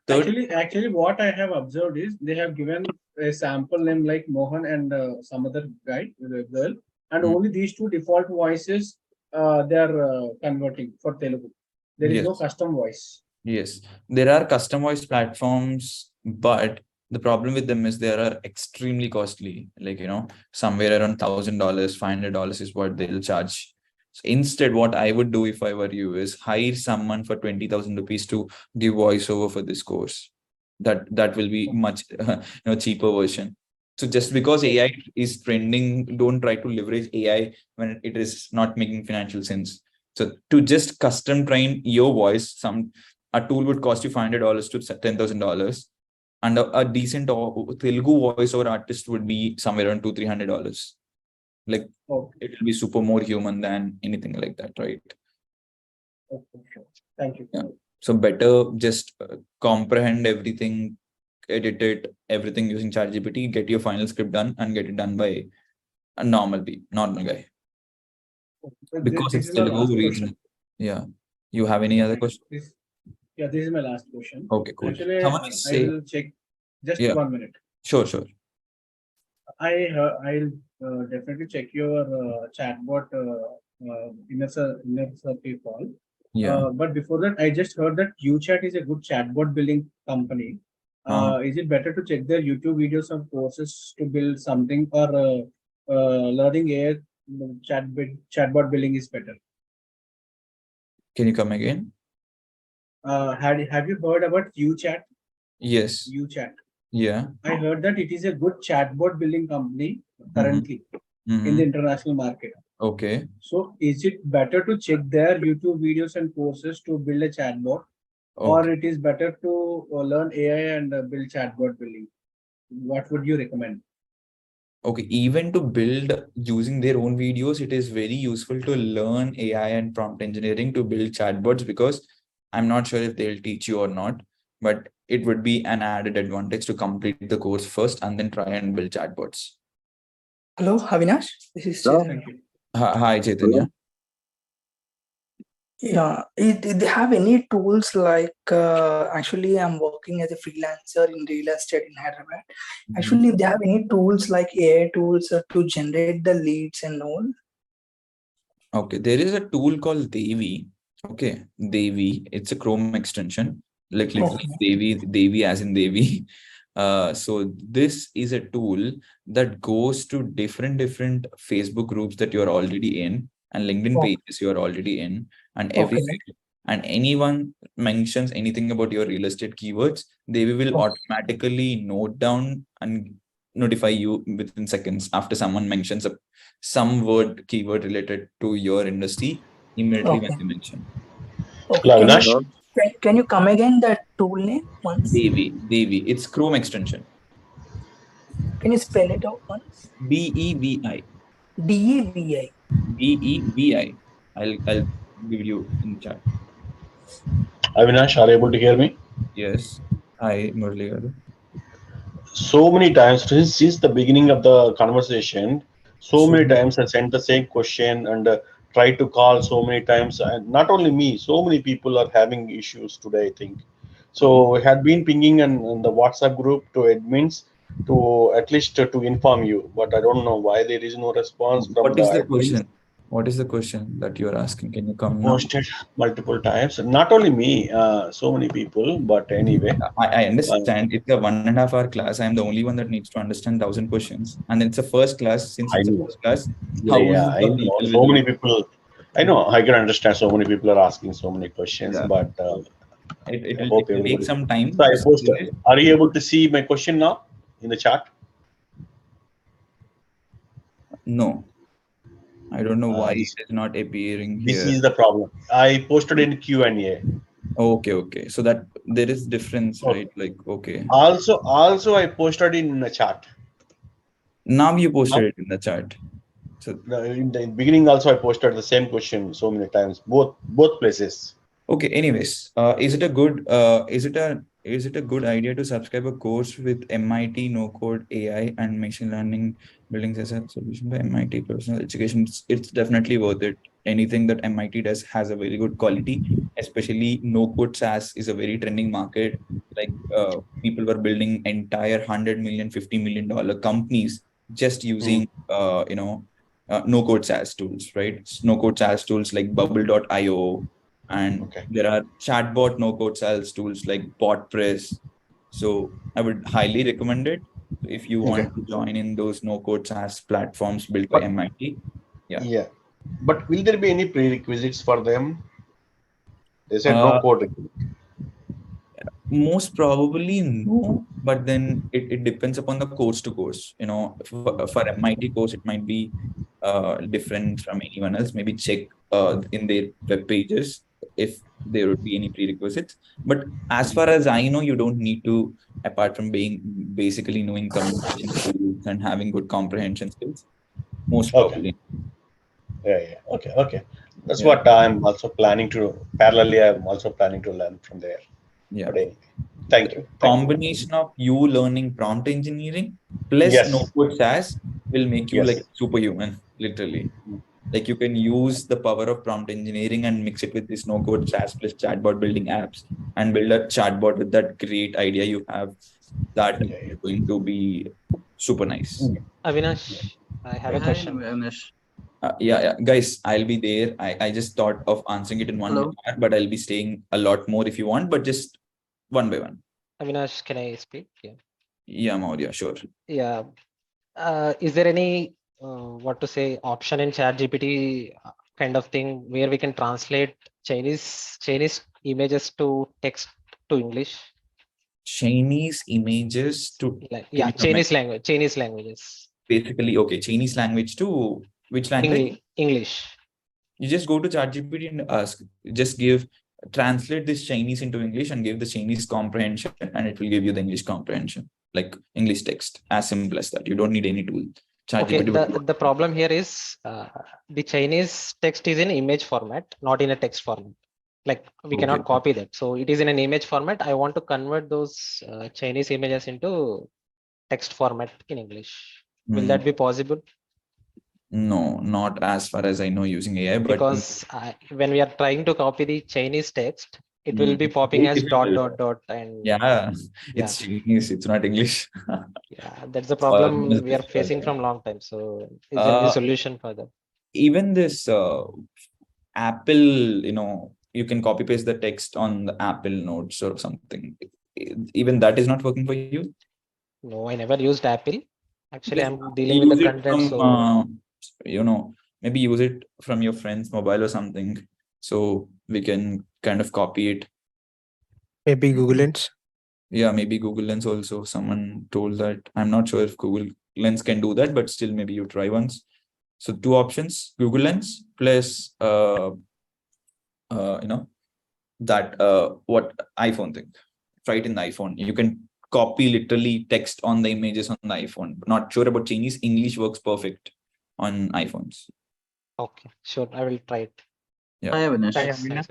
actually what I have observed is, they have given a sample name like Mohan and some other guy, girl, and only these two default voices they are converting for Telugu. There is no custom voice. Yes, there are customized platforms, but the problem with them is they are extremely costly. Like, somewhere around $1,000, $500 is what they'll charge. So instead, what I would do if I were you is hire someone for 20,000 rupees to give voiceover for this course. That will be much cheaper version. So just because AI is trending, don't try to leverage AI when it is not making financial sense. So to just custom train your voice, a tool would cost you $500 to $10,000, and a decent Telugu voiceover artist would be somewhere around $200-300. Like it will be super more human than anything like that, right? Okay, sure. Thank you. Yeah. So better just comprehend everything, edit it, everything using ChatGPT, get your final script done and get it done by a normal guy. Because this it's is my last Telugu question. region. Yeah. You have any other question? This is my last question. Okay, cool. Actually, Someone is I will check just 1 minute. Sure. I'll definitely check your chatbot inner circle call. Yeah. But before that, I just heard that UChat is a good chatbot building company. Is it better to check their YouTube videos or courses to build something, or learning AI chatbot building is better? Can you come again? Have you heard about UChat? Yes. UChat. Yeah. I heard that it is a good chatbot building company currently in the international market. Okay. So is it better to check their YouTube videos and courses to build a chatbot, or it is better to learn AI and build chatbot building? What would you recommend? Okay, even to build using their own videos, it is very useful to learn AI and prompt engineering to build chatbots, because I'm not sure if they'll teach you or not, but it would be an added advantage to complete the course first and then try and build chatbots. Hello, Avinash. This is Chaitanya. Hi, Chaitanya. Yeah, do they have any tools like actually I'm working as a freelancer in real estate in Hyderabad. Actually, if they have any tools like AI tools to generate the leads and all? Okay, there is a tool called Devi. Okay, Devi. It's a Chrome extension, like literally Devi as in Devi. So this is a tool that goes to different Facebook groups that you're already in and LinkedIn pages you're already in, and and anyone mentions anything about your real estate keywords, they will automatically note down and notify you within seconds after someone mentions some keyword related to your industry immediately when they mention. Can you come again that tool name once? Devi. It's Chrome extension. Can you spell it out once? DEVI. DEVI. DEVI. I'll give you in chat. Avinash, are you able to hear me? Yes. Hi, Murli. So many times since the beginning of the conversation, so many times I sent the same question and tried to call so many times, and not only me, so many people are having issues today, I think. So we had been pinging in the WhatsApp group to admins to at least to inform you, but I don't know why there is no response from What is the admins. question? What is the question that you're asking? Can you come now? Posted multiple times. Not only me, so many people, but anyway. I understand. It's a 1.5 hour class. I'm the only one that needs to understand 1,000 questions. And then it's a first class. Since it's a first class, I know. So many people. I know. I can understand. So many people are asking so many questions, but it will take some time. So I posted. Are you able to see my question now in the chat? No. I don't know why it is not appearing here. This is the problem. I posted in Q&A. Okay. So that there is difference, right? Like, okay. Also, I posted in the chat. Now you posted it in the chat. So in the beginning, also I posted the same question so many times, both places. Okay. Anyways, is it a good idea to subscribe a course with MIT No Code AI and machine learning buildings as a solution by MIT Professional Education? It's definitely worth it. Anything that MIT does has a very good quality, especially no code SaaS is a very trending market. Like people were building entire $100 million, $50 million companies just using no code SaaS tools, right? No code SaaS tools like bubble.io. And there are chatbot no-code SaaS tools like BotPress. So I would highly recommend it if you want to join in those no-code SaaS platforms built by MIT. Yeah. But will there be any prerequisites for them? They said no code. Most probably no, but then it depends upon the course to course. For MIT course, it might be different from anyone else. Maybe check in their web pages if there would be any prerequisites. But as far as I know, you don't need to, apart from being basically knowing communication skills and having good comprehension skills. most Okay. probably. Yeah. Okay. That's Yeah. what I'm also planning to. Parallelly, I'm also planning to learn from there. Yeah. But anyway, thank The you. combination of you learning prompt engineering plus no Yes. code SaaS will make you like Yes. superhuman, literally. Like you can use the power of prompt engineering and mix it with this no code SaaS plus chatbot building apps and build a chatbot with that great idea you have. That is going to be super nice. Avinash, I have a Hi, question. Avinash. Yeah, guys, I'll be there. I just thought of answering it in one Hello. hour, but I'll be staying a lot more if you want, but just one by one. Avinash, can I speak? Yeah, Maurya, sure. Yeah. Is there any what to say option in ChatGPT kind of thing where we can translate Chinese images to text to English? Chinese images to Chinese languages. Basically, okay, Chinese language to which language? English. You just go to ChatGPT and ask, just translate this Chinese into English and give the Chinese comprehension, and it will give you the English comprehension, like English text. As simple as that. You don't need any tool. Okay, the problem here is the Chinese text is in image format, not in a text format. Like we cannot copy that. So it is in an image format. I want to convert those Chinese images into text format in English. Will that be possible? No, not as far as I know using AI, but because when we are trying to copy the Chinese text, it will be popping as ... and it's Chinese, it's not English. Yeah, that's the problem we are facing from long time. So is there any solution for that? Even this Apple, you can copy paste the text on the Apple notes or something. Even that is not working for you? No, I never used Apple. Actually, I'm dealing Use with the it content. from, maybe use it from your friend's mobile or something. So we can kind of copy it. Maybe Google Lens. Yeah, maybe Google Lens also. Someone told that. I'm not sure if Google Lens can do that, but still maybe you try once. So two options: Google Lens plus that what iPhone thing. Try it in the iPhone. You can copy literally text on the images on the iPhone. Not sure about Chinese. English works perfect on iPhones. Okay, sure. I will try it. Yeah. Hi, Avinash. Thanks.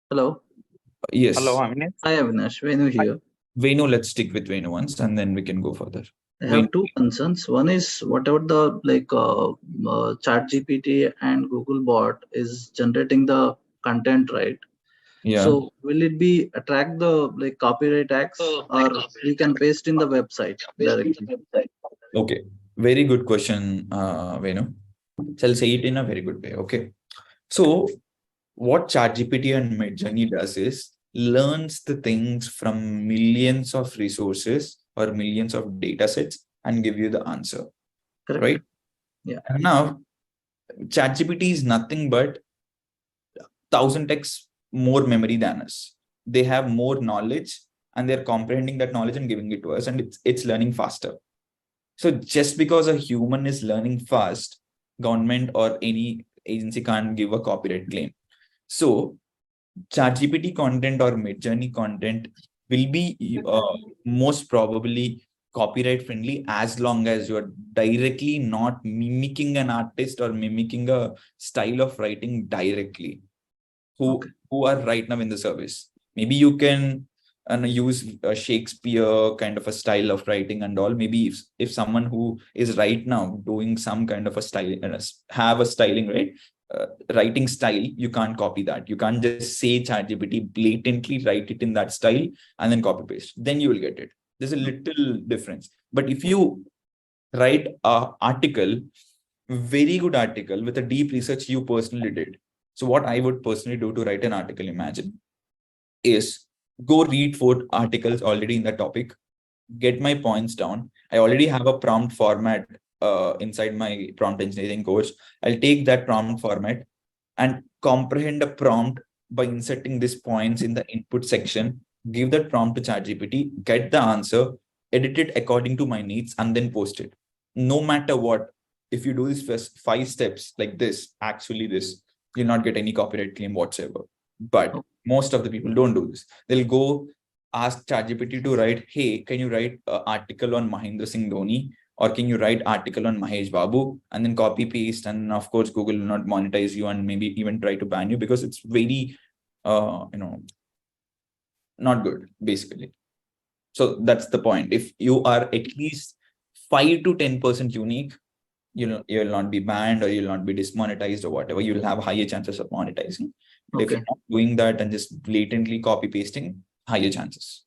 Hello. Yes. Hello, Avinash. Hi, Avinash. Venu here. Venu, let's stick with Venu once, and then we can go further. I have two concerns. One is whatever the ChatGPT and Google bot is generating the content, right? Yeah. So will it be attract the copyright tags, or we can paste in the website directly? Okay, very good question, Venu. So I'll say it in a very good way. Okay, so what ChatGPT and Midjourney does is learns the things from millions of resources or millions of data sets and give you the answer. Correct. Right? Yeah. And now ChatGPT is nothing but 1,000x more memory than us. They have more knowledge and they're comprehending that knowledge and giving it to us, and it's learning faster. So just because a human is learning fast, government or any agency can't give a copyright claim. So ChatGPT content or Midjourney content will be most probably copyright friendly as long as you're directly not mimicking an artist or mimicking a style of writing directly who are right now in the service. Maybe you can use a Shakespeare kind of a style of writing and all. Maybe if someone who is right now doing some kind of a style, have a styling, right? Writing style, you can't copy that. You can't just say ChatGPT blatantly write it in that style and then copy paste. Then you will get it. There's a little difference. But if you write an article, very good article with a deep research you personally did. So what I would personally do to write an article, imagine, is go read 4 articles already in that topic, get my points down. I already have a prompt format inside my prompt engineering course. I'll take that prompt format and comprehend a prompt by inserting these points in the input section, give that prompt to ChatGPT, get the answer, edit it according to my needs, and then post it. No matter what, if you do this first 5 steps like this, actually this, you'll not get any copyright claim whatsoever. But most of the people don't do this. They'll go ask ChatGPT to write, hey, can you write an article on Mahendra Singh Dhoni Or can you write article on Mahesh Babu and then copy paste? And of course, Google will not monetize you and maybe even try to ban you because it's very, not good, basically. So that's the point. If you are at least 5 to 10% unique, you'll not be banned or you'll not be dismonetized or whatever. You'll have higher chances of monetizing. But if you're not doing that and just blatantly copy pasting, higher chances.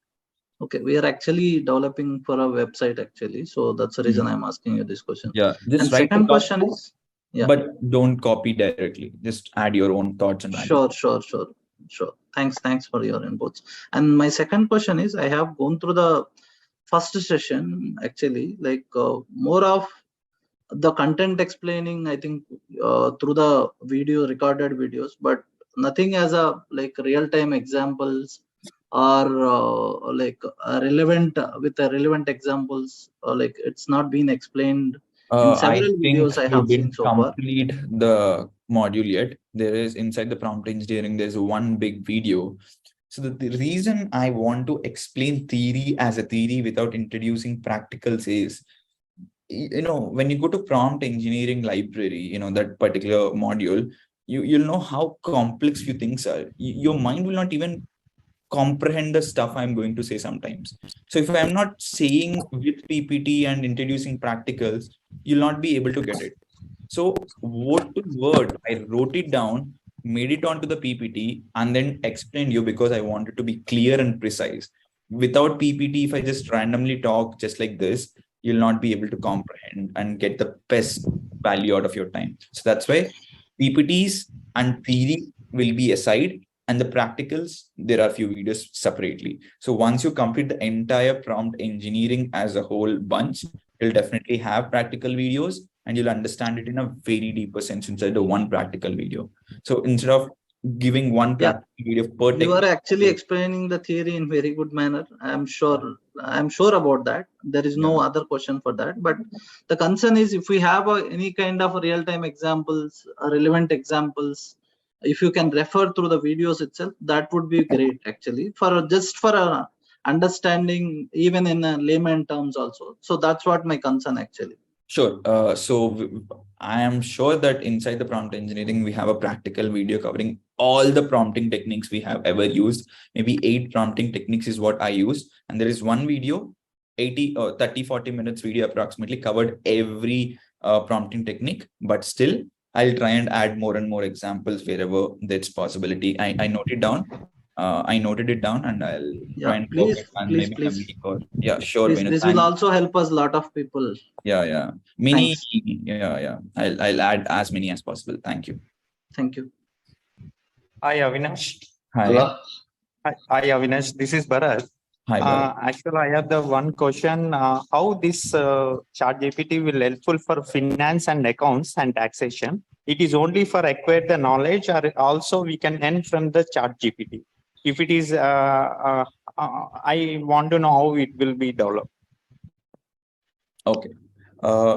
Okay, we are actually developing for a website actually, so that's the reason I'm asking you this question. Yeah, just and write second question is, but don't copy directly. Just add your own thoughts and values. Sure. Thanks for your inputs. And my second question is, I have gone through the first session actually, like more of the content explaining, I think through the recorded videos, but nothing as a like real-time examples or relevant with the relevant examples, like it's not been explained in several videos I have seen so far. Complete the module yet. There is inside the prompt engineering, there's one big video. So the reason I want to explain theory as a theory without introducing practicals is, when you go to prompt engineering library, that particular module, you'll know how complex few things are. Your mind will not even comprehend the stuff I'm going to say sometimes. So if I'm not saying with PPT and introducing practicals, you'll not be able to get it. So word to word, I wrote it down, made it onto the PPT, and then explained you because I wanted to be clear and precise. Without PPT, if I just randomly talk just like this, you'll not be able to comprehend and get the best value out of your time. So that's why PPTs and theory will be aside, and the practicals, there are few videos separately. So once you complete the entire prompt engineering as a whole bunch, you'll definitely have practical videos and you'll understand it in a very deeper sense inside the one practical video. So instead of giving one practical video per technique, you are actually explaining the theory in very good manner. I'm sure about that. There is no other question for that. But the concern is, if we have any kind of real-time examples, relevant examples, if you can refer through the videos itself, that would be great actually, for understanding even in layman terms also. So that's what my concern actually. Sure. So I am sure that inside the prompt engineering, we have a practical video covering all the prompting techniques we have ever used. Maybe 8 prompting techniques is what I use. And there is one video, 30-40 minutes video approximately, covered every prompting technique. But still, I'll try and add more and more examples wherever there's possibility. I note it down. I noted it down, and I'll try and please. sure. This will also help us a lot of people. I'll add as many as possible. Thank you. Hi Avinash. Hi. Hello. Hi Avinash, this is Bharat. Hi, Bharat. Actually, I have the one question. How this ChatGPT will helpful for finance and accounts and taxation? It is only for acquire the knowledge, or also we can earn from the ChatGPT? If it is, I want to know how it will be developed. Okay.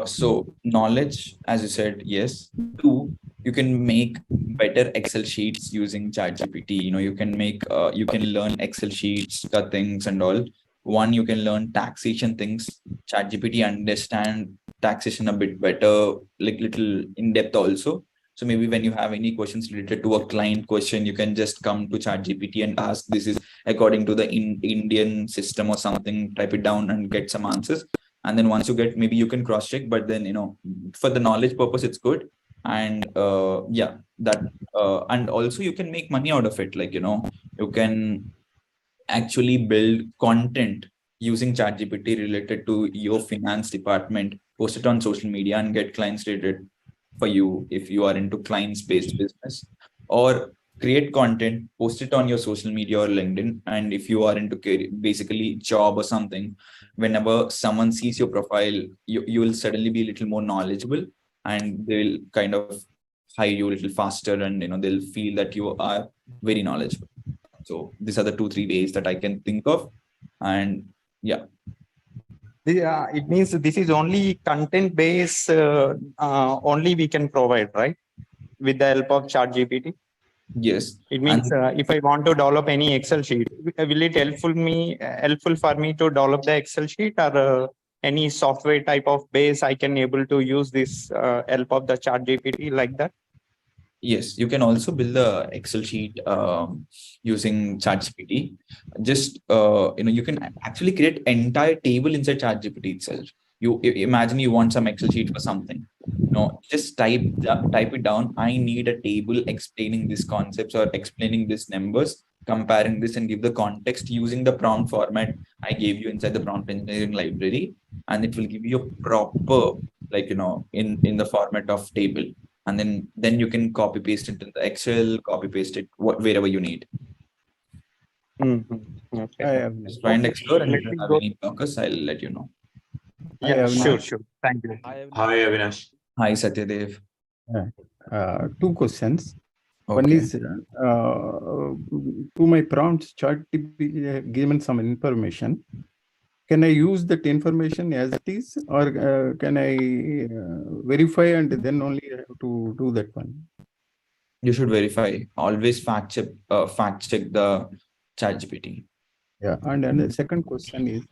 So knowledge, as you said, yes. 2, you can make better Excel sheets using ChatGPT. You can make, you can learn Excel sheets, things and all. 1, you can learn taxation things. ChatGPT understand taxation a bit better, like little in depth also. So maybe when you have any questions related to a client question, you can just come to ChatGPT and ask, this is according to the Indian system or something, type it down and get some answers. And then once you get, maybe you can cross check, but then, for the knowledge purpose, it's good. And and also you can make money out of it. Like, you can actually build content using ChatGPT related to your finance department, post it on social media and get clients rated for you if you are into clients-based business, or create content, post it on your social media or LinkedIn. And if you are into basically job or something, whenever someone sees your profile, you will suddenly be a little more knowledgeable, and they will kind of hire you a little faster, and they'll feel that you are very knowledgeable. So these are the 2-3 ways that I can think of. And it means this is only content based, only we can provide, right? With the help of ChatGPT. Yes. It means if I want to develop any Excel sheet, will it helpful for me to develop the Excel sheet, or any software type of base, I can able to use this help of the chat GPT like that? Yes, you can also build the Excel sheet using ChatGPT. Just you can actually create entire table inside ChatGPT itself. You imagine you want some Excel sheet for something. No, just type it down. I need a table explaining these concepts or explaining these numbers, comparing this, and give the context using the prompt format I gave you inside the prompt engineering library, and it will give you a proper in the format of table, and then you can copy paste it in the Excel, copy paste it wherever you need. Okay. Just try and explore, and if Let you me have go. any blockers, I'll let you know. Yeah, sure. Thank you. Hi, Avinash. Hi, Satyadev. Two questions. Okay. One is to my prompts, chart given some information. Can I use that information as it is, or can I verify and then only have to do that one? You should verify. Always fact check the ChatGPT. Yeah, and the second question is,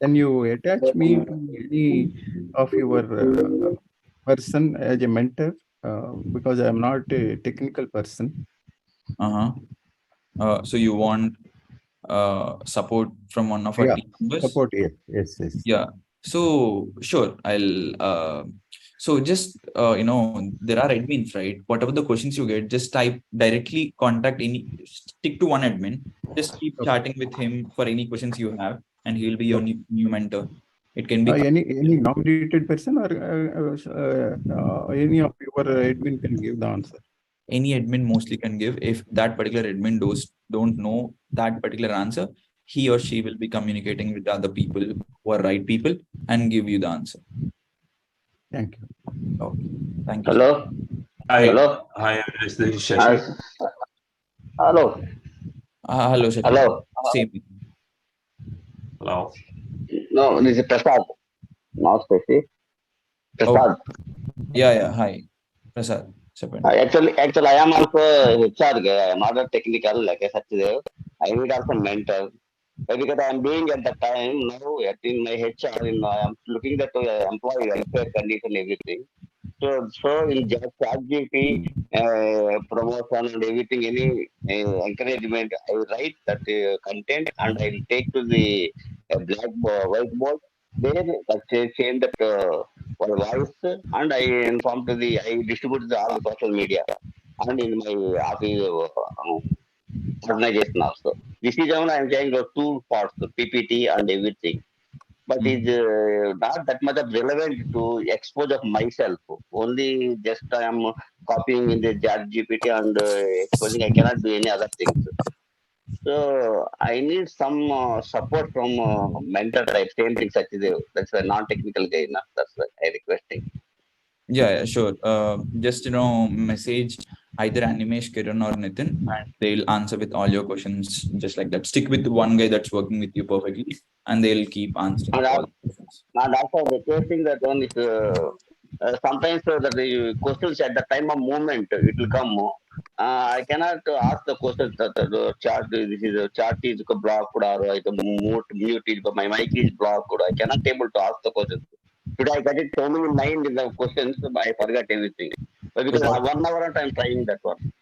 can you attach me to any of your person as a mentor? Because I am not a technical person. So you want support from one of our team members? Support, yes. Yeah. So sure, I'll so just there are admins, right? Whatever the questions you get, just type directly, stick to one admin, just keep chatting with him for any questions you have, and he'll be your new mentor. It can be any nominated person, or any of your admin can give the answer. Any admin mostly can give. If that particular admin don't know that particular answer, he or she will be communicating with other people who are right people and give you the answer. Thank you. Okay. Thank you. Hello. Hi. Hello. Hi, Avinash. This is Shashi. Hello. Hello, Shashi. Hello. Same. Hello. No, this is Prasad. Not Shashi. Prasad. Yeah. Hi, Prasad. Actually, I am also HR guy. I am not a technical like a Satyadev. I need also mentor. Because I am doing at the time now in my HR, I am looking at the employee welfare condition, everything. So in ChatGPT promotion and everything, any encouragement, I will write that content and I will take to the whiteboard. There, change that voice, and I distribute all the social media and in my office organization also. This is how I am saying the two parts, the PPT and everything. But is not that much of relevant to expose of myself. Only just I am copying in the ChatGPT and exposing. I cannot do any other things. So I need some support from mentor type. Same thing, Satyadev. That's a non-technical guy. That's what I requesting. Yeah, sure. Just message either Animesh, Kiran, or Nitin, and they'll answer with all your questions just like that. Stick with one guy that's working with you perfectly, and they'll keep answering all the questions. And also requesting that one is sometimes that the questions at the time of movement it will come. I cannot ask the questions that the chart. This is a chart is blocked or mute is my mic is blocked. I cannot able to ask the questions. Today I got it so many mind in the questions, I forgot everything. But because 1 hour I'm trying that one.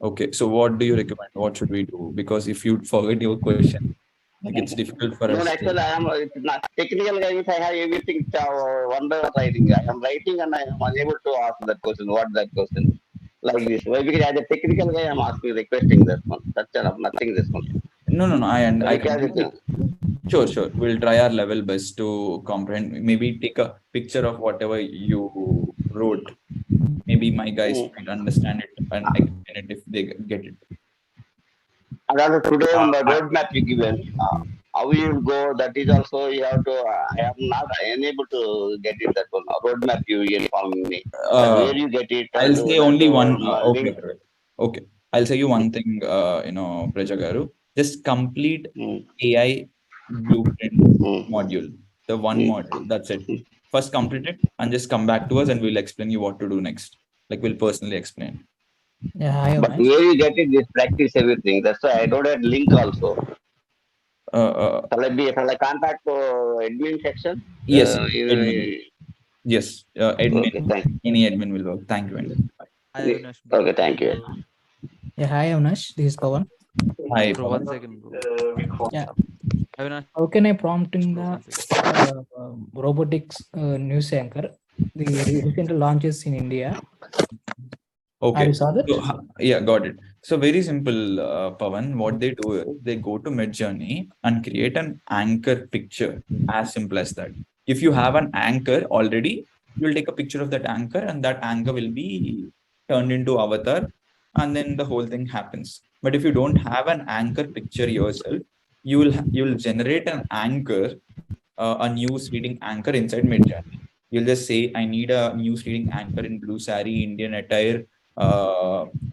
Okay, so what do you recommend? What should we do? Because if you forget your question, it's difficult for us. No, actually, I am not technical guy. If I have everything, wonder writing. I am writing and I am unable to ask that question. What that question? Like this. Why? Because as a technical guy, I am asking, requesting this one. That's enough. Nothing this one. No. I completely. Sure. We'll try our level best to comprehend. Maybe take a picture of whatever you wrote. Maybe my guys might understand it and explain it if they get it. And also today, the roadmap you given, how you will go, that is also you have to. I am not unable to get it that one. Roadmap you inform me. Where you get it? I'll say only one. Okay. I'll say you one thing. Prajagaru, just complete AI blueprint module. The one module. That's it. First complete it and just come back to us and we'll explain you what to do next. Like we'll personally explain. Yeah, but where you get it, this practice everything. That's why I don't have link also. Shall I contact admin section? Yes, admin. Yes, admin. Okay, thank you. Any admin will work. Thank you, Andy. Okay, thank you. Yeah, hi Avinash, this is Pawan. Hi, Bro, Pawan. 1 second, bro. Yeah. Avinash, How can I prompt in bro, the 1 second. robotics news anchor? The recent launches in India. Okay. You saw that? So, yeah, got it. So very simple, Pawan. What they do is they go to Midjourney and create an anchor picture. As simple as that. If you have an anchor already, you'll take a picture of that anchor, and that anchor will be turned into avatar, and then the whole thing happens. But if you don't have an anchor picture yourself, you'll generate an anchor, a news reading anchor inside Midjourney. You'll just say, I need a news reading anchor in blue sari, Indian attire,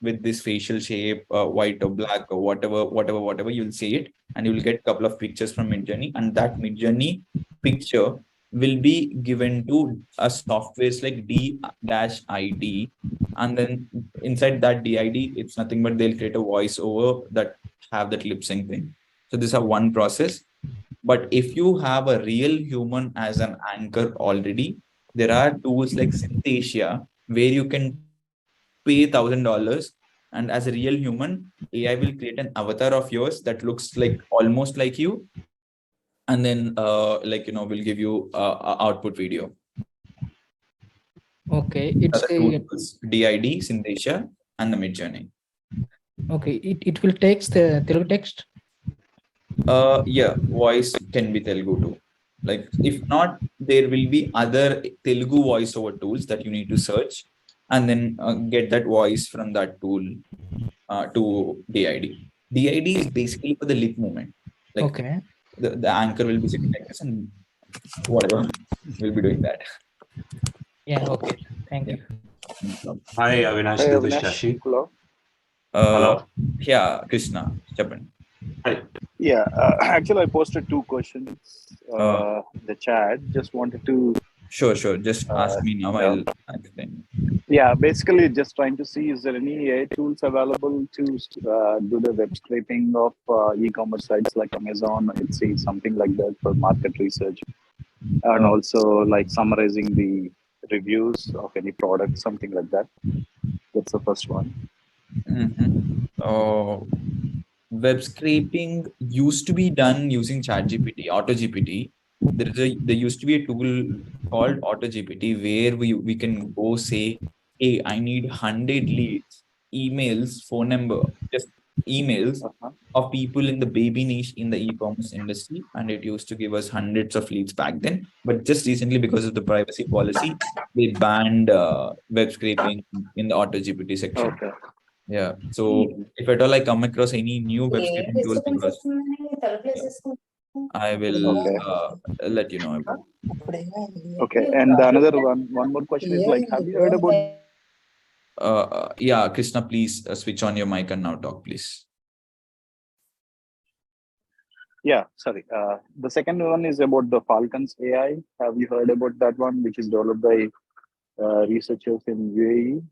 with this facial shape, white or black or whatever, you'll say it, and you'll get a couple of pictures from Midjourney, and that Midjourney picture will be given to a software like D-ID, and then inside that DID, it's nothing but they'll create a voiceover that have that lip sync thing. So this is one process. But if you have a real human as an anchor already, there are tools like Synthesia where you can pay $1,000, and as a real human, AI will create an avatar of yours that looks like almost like you, and then will give you a output video. Okay, it's a DID, Synthesia, and the Midjourney. Okay, it will text the Telugu text. Yeah, voice can be Telugu too. Like if not, there will be other Telugu voiceover tools that you need to search, and then get that voice from that tool to DID. DID is basically for the lip movement. Like okay, the anchor will be sitting like this, and whatever will be doing that. Yeah. Okay. Thank you. Hi, Avinash. Hi, This is Avinash. Shashi. Hello. Hello. Yeah, Krishna. Chapman. Hi. Yeah, actually, I posted 2 questions in the chat. Just wanted to. Sure. Just ask me now. I'll explain. Yeah, basically, just trying to see, is there any AI tools available to do the web scraping of e-commerce sites like Amazon, Etsy, something like that for market research, and also like summarizing the reviews of any product, something like that. That's the first one. Web scraping used to be done using ChatGPT, AutoGPT. There used to be a tool called AutoGPT where we can go say, hey, I need 100 leads, emails, phone number, just emails of people in the baby niche in the e-commerce industry, and it used to give us hundreds of leads back then. But just recently, because of the privacy policy, they banned web scraping in the AutoGPT section. Okay. Yeah. So if at all I come across any new web scraping tool, because I will let you know about. Okay, and another one more question is like, have you heard about? Yeah, Krishna, please switch on your mic and now talk, please. Yeah, sorry. The second one is about the Falcons AI. Have you heard about that one, which is developed by researchers in UAE?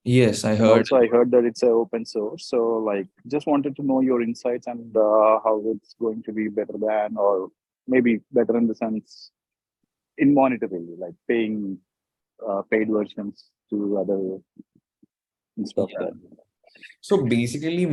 Yes, I And heard. also, I heard that it's an open source. So, like, just wanted to know your insights and how it's going to be better than, or maybe better in the sense, in monetarily, like paying paid versions to other and stuff. Yeah. So basically,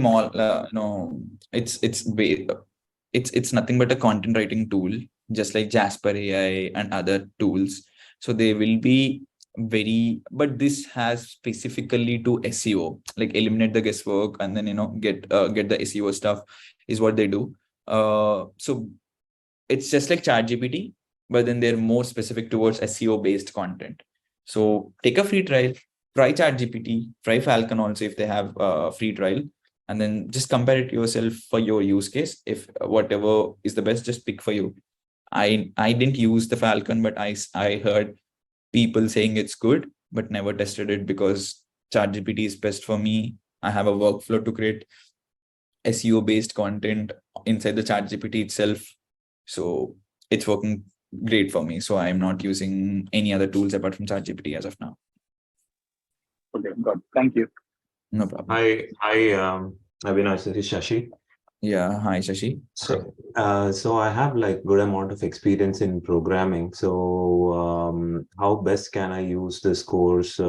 it's nothing but a content writing tool, just like Jasper AI and other tools. So they will be but this has specifically to SEO, like eliminate the guesswork and then get the SEO stuff is what they do. So it's just like ChatGPT, but then they're more specific towards SEO based content. So take a free trial, try ChatGPT, try Falcon also if they have a free trial, and then just compare it yourself for your use case. If whatever is the best, just pick for you. I didn't use the Falcon, but I heard people saying it's good, but never tested it because ChatGPT is best for me. I have a workflow to create SEO based content inside the ChatGPT itself. So it's working great for me. So I'm not using any other tools apart from ChatGPT as of now. Okay, got it. Thank you. No problem. Hi, Avinash. This is Shashi. Yeah, hi Shashi. So I have like good amount of experience in programming. So how best can I use this course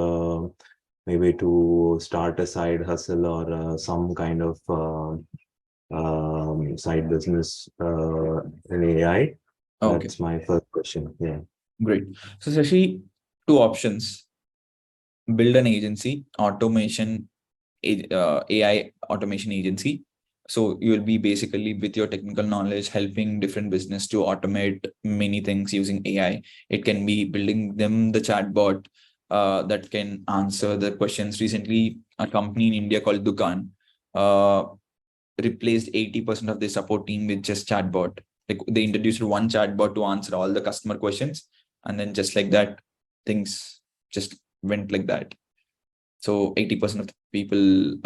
maybe to start a side hustle or some kind of side business in AI? Okay. That's my first question. Yeah. Great. So Shashi, two options: build an agency, AI automation agency. So you will be basically with your technical knowledge helping different business to automate many things using AI. It can be building them the chatbot that can answer the questions. Recently, a company in India called Dukan replaced 80% of their support team with just chatbot. Like they introduced one chatbot to answer all the customer questions, and then just like that, things just went like that. So 80% of the people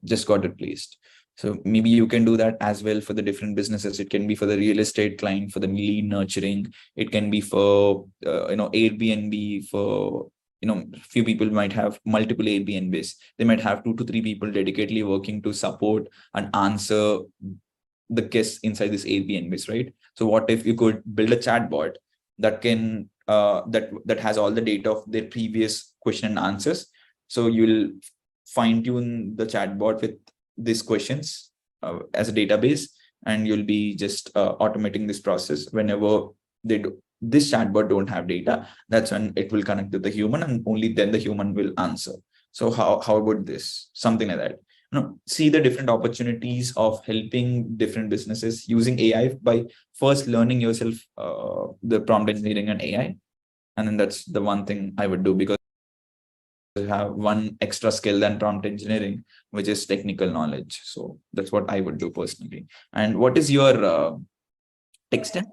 just got replaced. So maybe you can do that as well for the different businesses. It can be for the real estate client, for the lead nurturing. It can be for Airbnb. For few people might have multiple Airbnbs. They might have 2 to 3 people dedicatedly working to support and answer the guests inside this Airbnbs, right? So what if you could build a chatbot that can that has all the data of their previous question and answers. So you'll fine tune the chatbot with these questions as a database, and you'll be just automating this process. Whenever this chatbot don't have data, that's when it will connect to the human, and only then the human will answer. So how about this? Something like that. See the different opportunities of helping different businesses using AI by first learning yourself the prompt engineering and AI. And then that's the one thing I would do, because I have one extra skill than prompt engineering, which is technical knowledge. So that's what I would do personally. And what is your tech stack?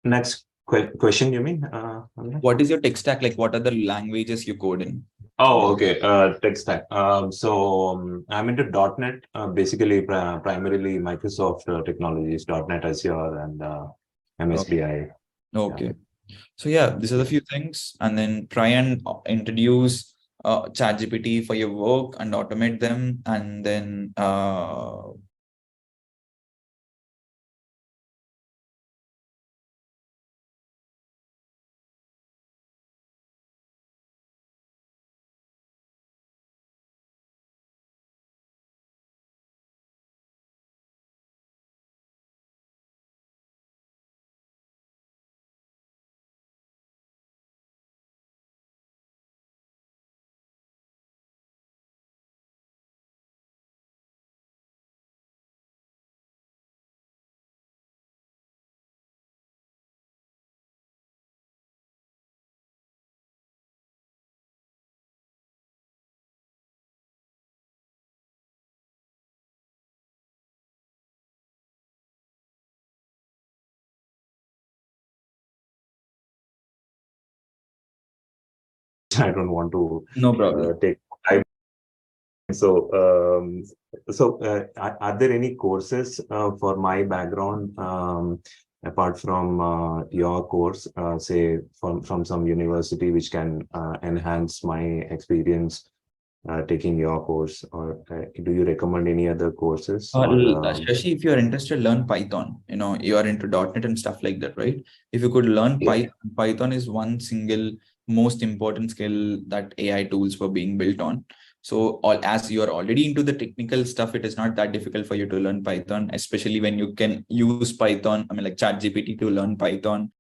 Next question, you mean? What is your tech stack? Like, what are the languages you code in? Oh, okay. Tech stack. I'm into .NET, basically primarily Microsoft technologies, .NET, Azure, and MSBI. Okay. Yeah. So yeah, these are the few things, and then try and introduce ChatGPT for your work and automate them, and then I don't want to no problem. take time. So, are there any courses for my background apart from your course, say from some university, which can enhance my experience taking your course, or do you recommend any other courses? Shashi, if you're interested, learn Python. You are into .NET and stuff like that, right? If you could learn Python, Python is one single most important skill that AI tools were being built on. So as you are already into the technical stuff, it is not that difficult for you to learn Python, especially when you can use Python. I mean, like ChatGPT to learn Python.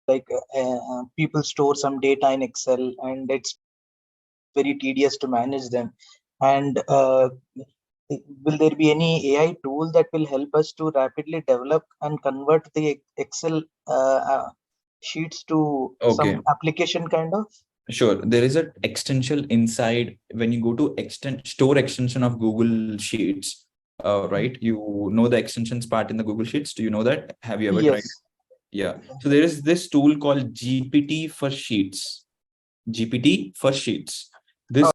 like people store some data in Excel, and it's very tedious to manage them. And will there be any AI tool that will help us to rapidly develop and convert the Excel sheets to Okay. some application kind of? Sure. There is an extension inside when you go to store extension of Google Sheets. Right. You know the extensions part in the Google Sheets. Do you know that? Have you ever tried? Yes. Yeah. So there is this tool called GPT for Sheets. GPT for Sheets. This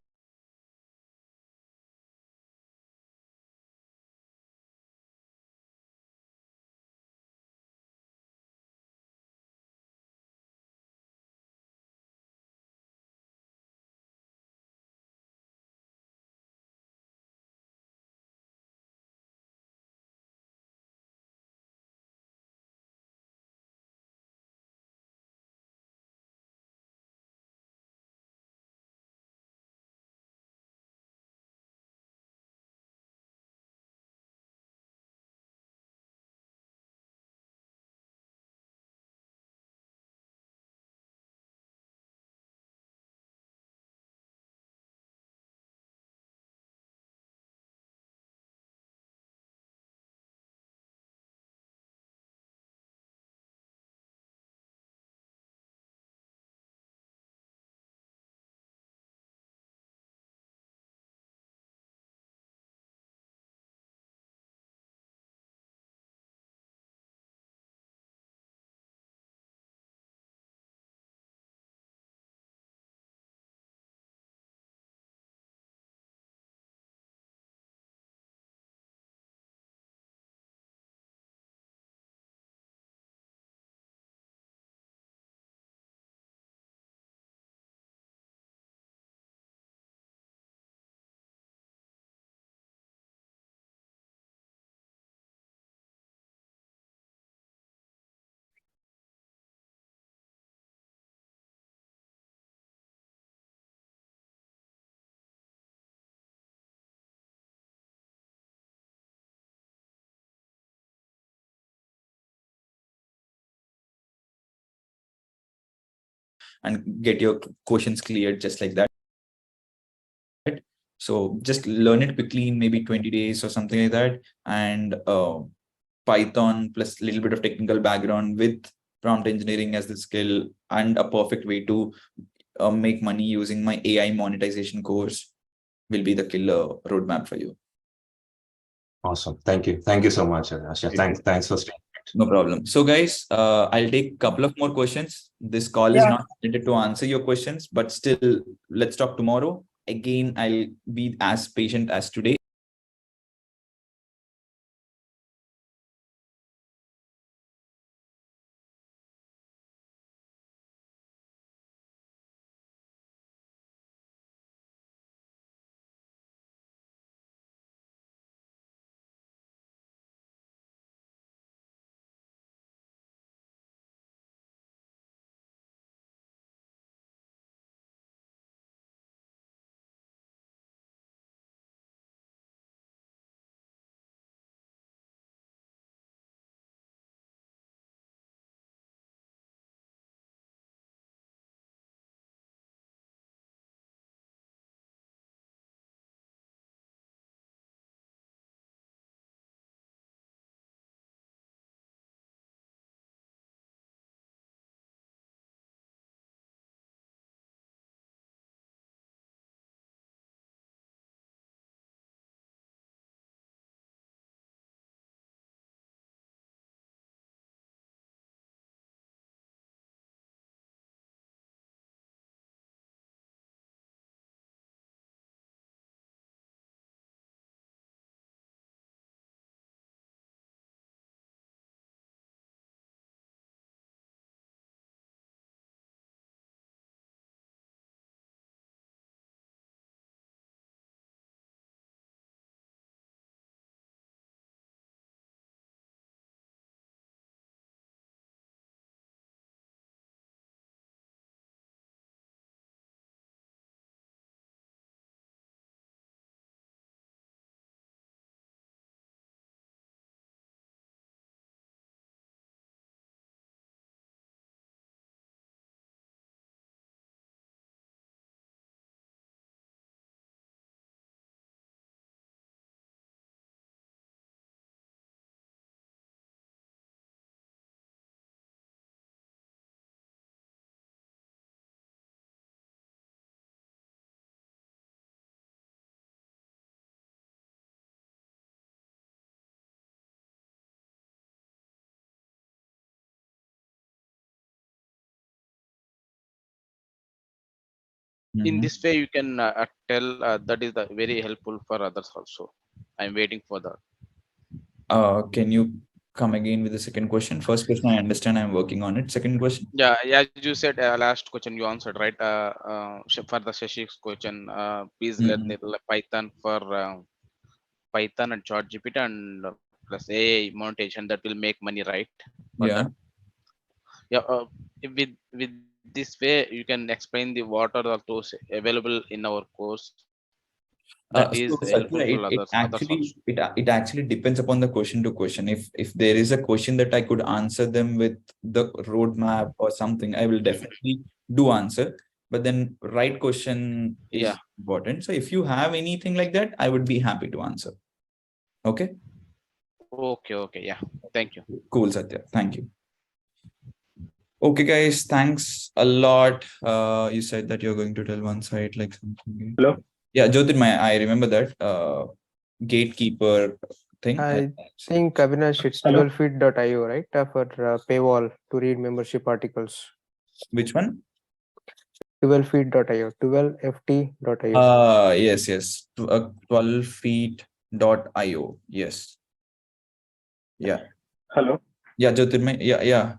and get your questions cleared just like that. So just learn it quickly in maybe 20 days or something like that. And Python plus a little bit of technical background with prompt engineering as the skill, and a perfect way to make money using my AI monetization course will be the killer roadmap for you. Awesome. Thank you. Thank you so much, Asha. Thanks for staying. No problem. So guys, I'll take a couple of more questions. This call is not intended to answer your questions, but still, let's talk tomorrow. Again, I'll be as patient as today. In Mhm. this way, you can tell that is the very helpful for others also. I'm waiting for that. Can you come again with the second question? First question, I understand. I'm working on it. Second question. Yeah, as you said, last question you answered, right? For the Shashi's question, please let Mhm. the Python for Python and ChatGPT and plus AI monetization that will make money, right? For Yeah. that, yeah. With this way, you can explain the what are the tools available in our course that is So helpful for Satya, others also. it actually depends upon the question to question. If there is a question that I could answer them with the roadmap or something, I will definitely do answer. But then right question is Yeah. important. So if you have anything like that, I would be happy to answer. Okay. Okay. Okay. Yeah. Thank you. Cool, Satya. Thank you. Okay, guys. Thanks a lot. You said that you're going to tell one side like something. Hello. Yeah, Jyotirmay, I remember that. Gatekeeper thing. I think Avinash, it's 12feet.io, right? For paywall to read membership articles. Which one? 12feet.io, 12ft.io. Yes. 12feet.io. Yes. Yeah. Hello. Yeah, Jyotirmay. Yeah.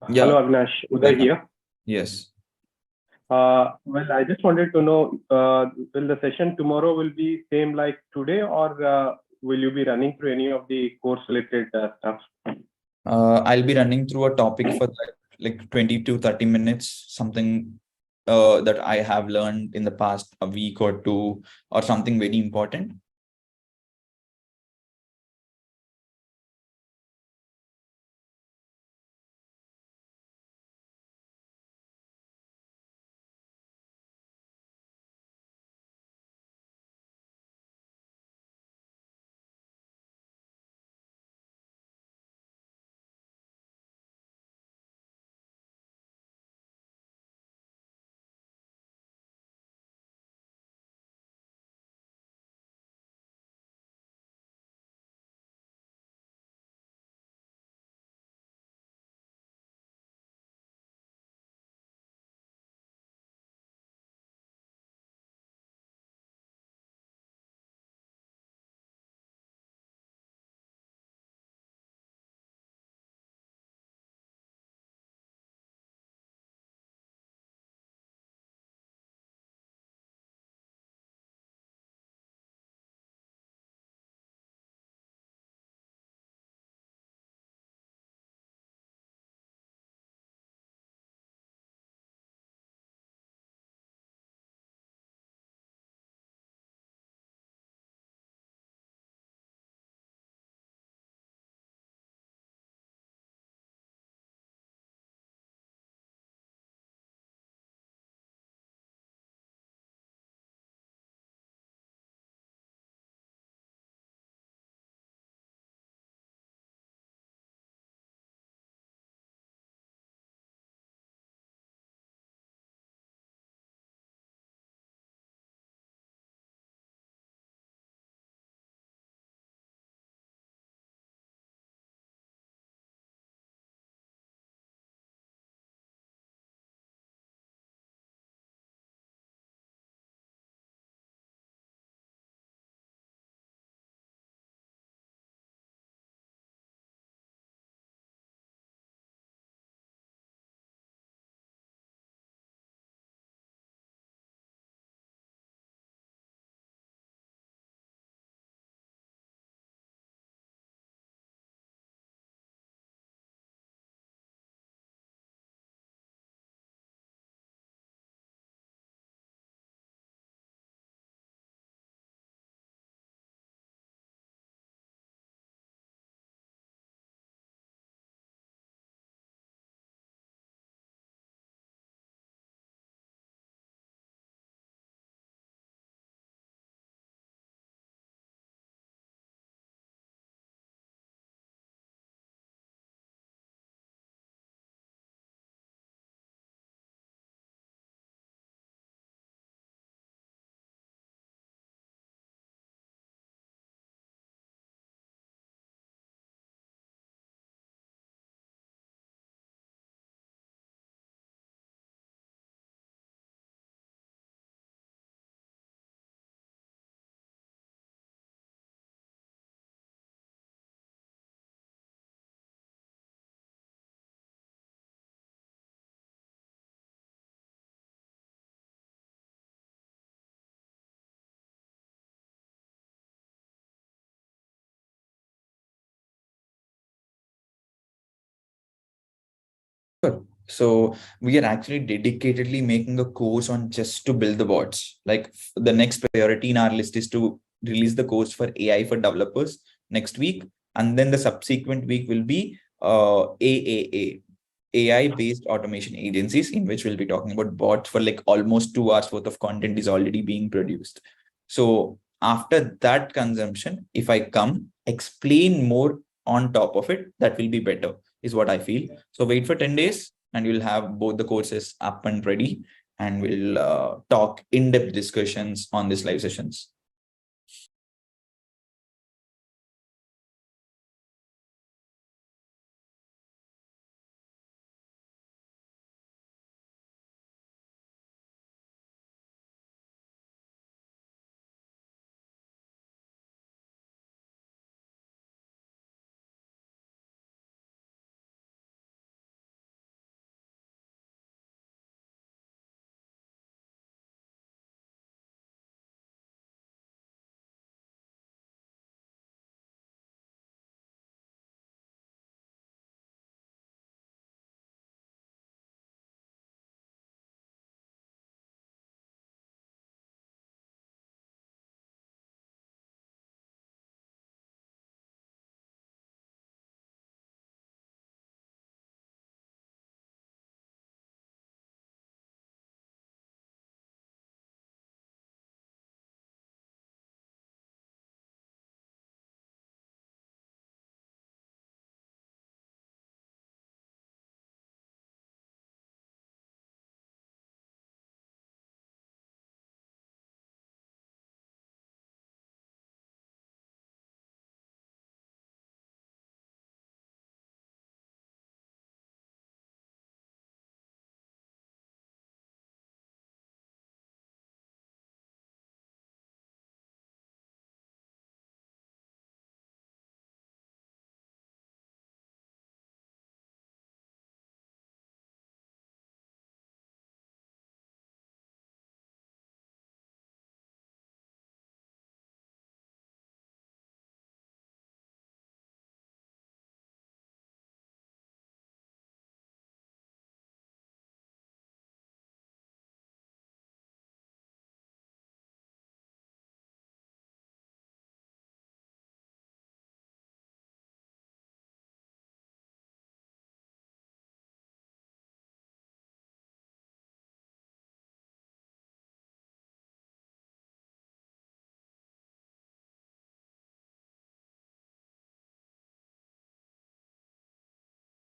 Hello, Avinash. Uday here. Yes. Well, I just wanted to know, will the session tomorrow will be same like today, or will you be running through any of the course related stuff? I'll be running through a topic for like 20 to 30 minutes, something that I have learned in the past a week or two, or something very important. So we are actually dedicatedly making a course on just to build the bots. Like the next priority in our list is to release the course for AI for developers next week. And then the subsequent week will be AAA, AI-based automation agencies, in which we'll be talking about bots for like almost 2 hours worth of content is already being produced. So after that consumption, if I come explain more on top of it, that will be better, is what I feel. So wait for 10 days and you'll have both the courses up and ready, and we'll talk in-depth discussions on these live sessions.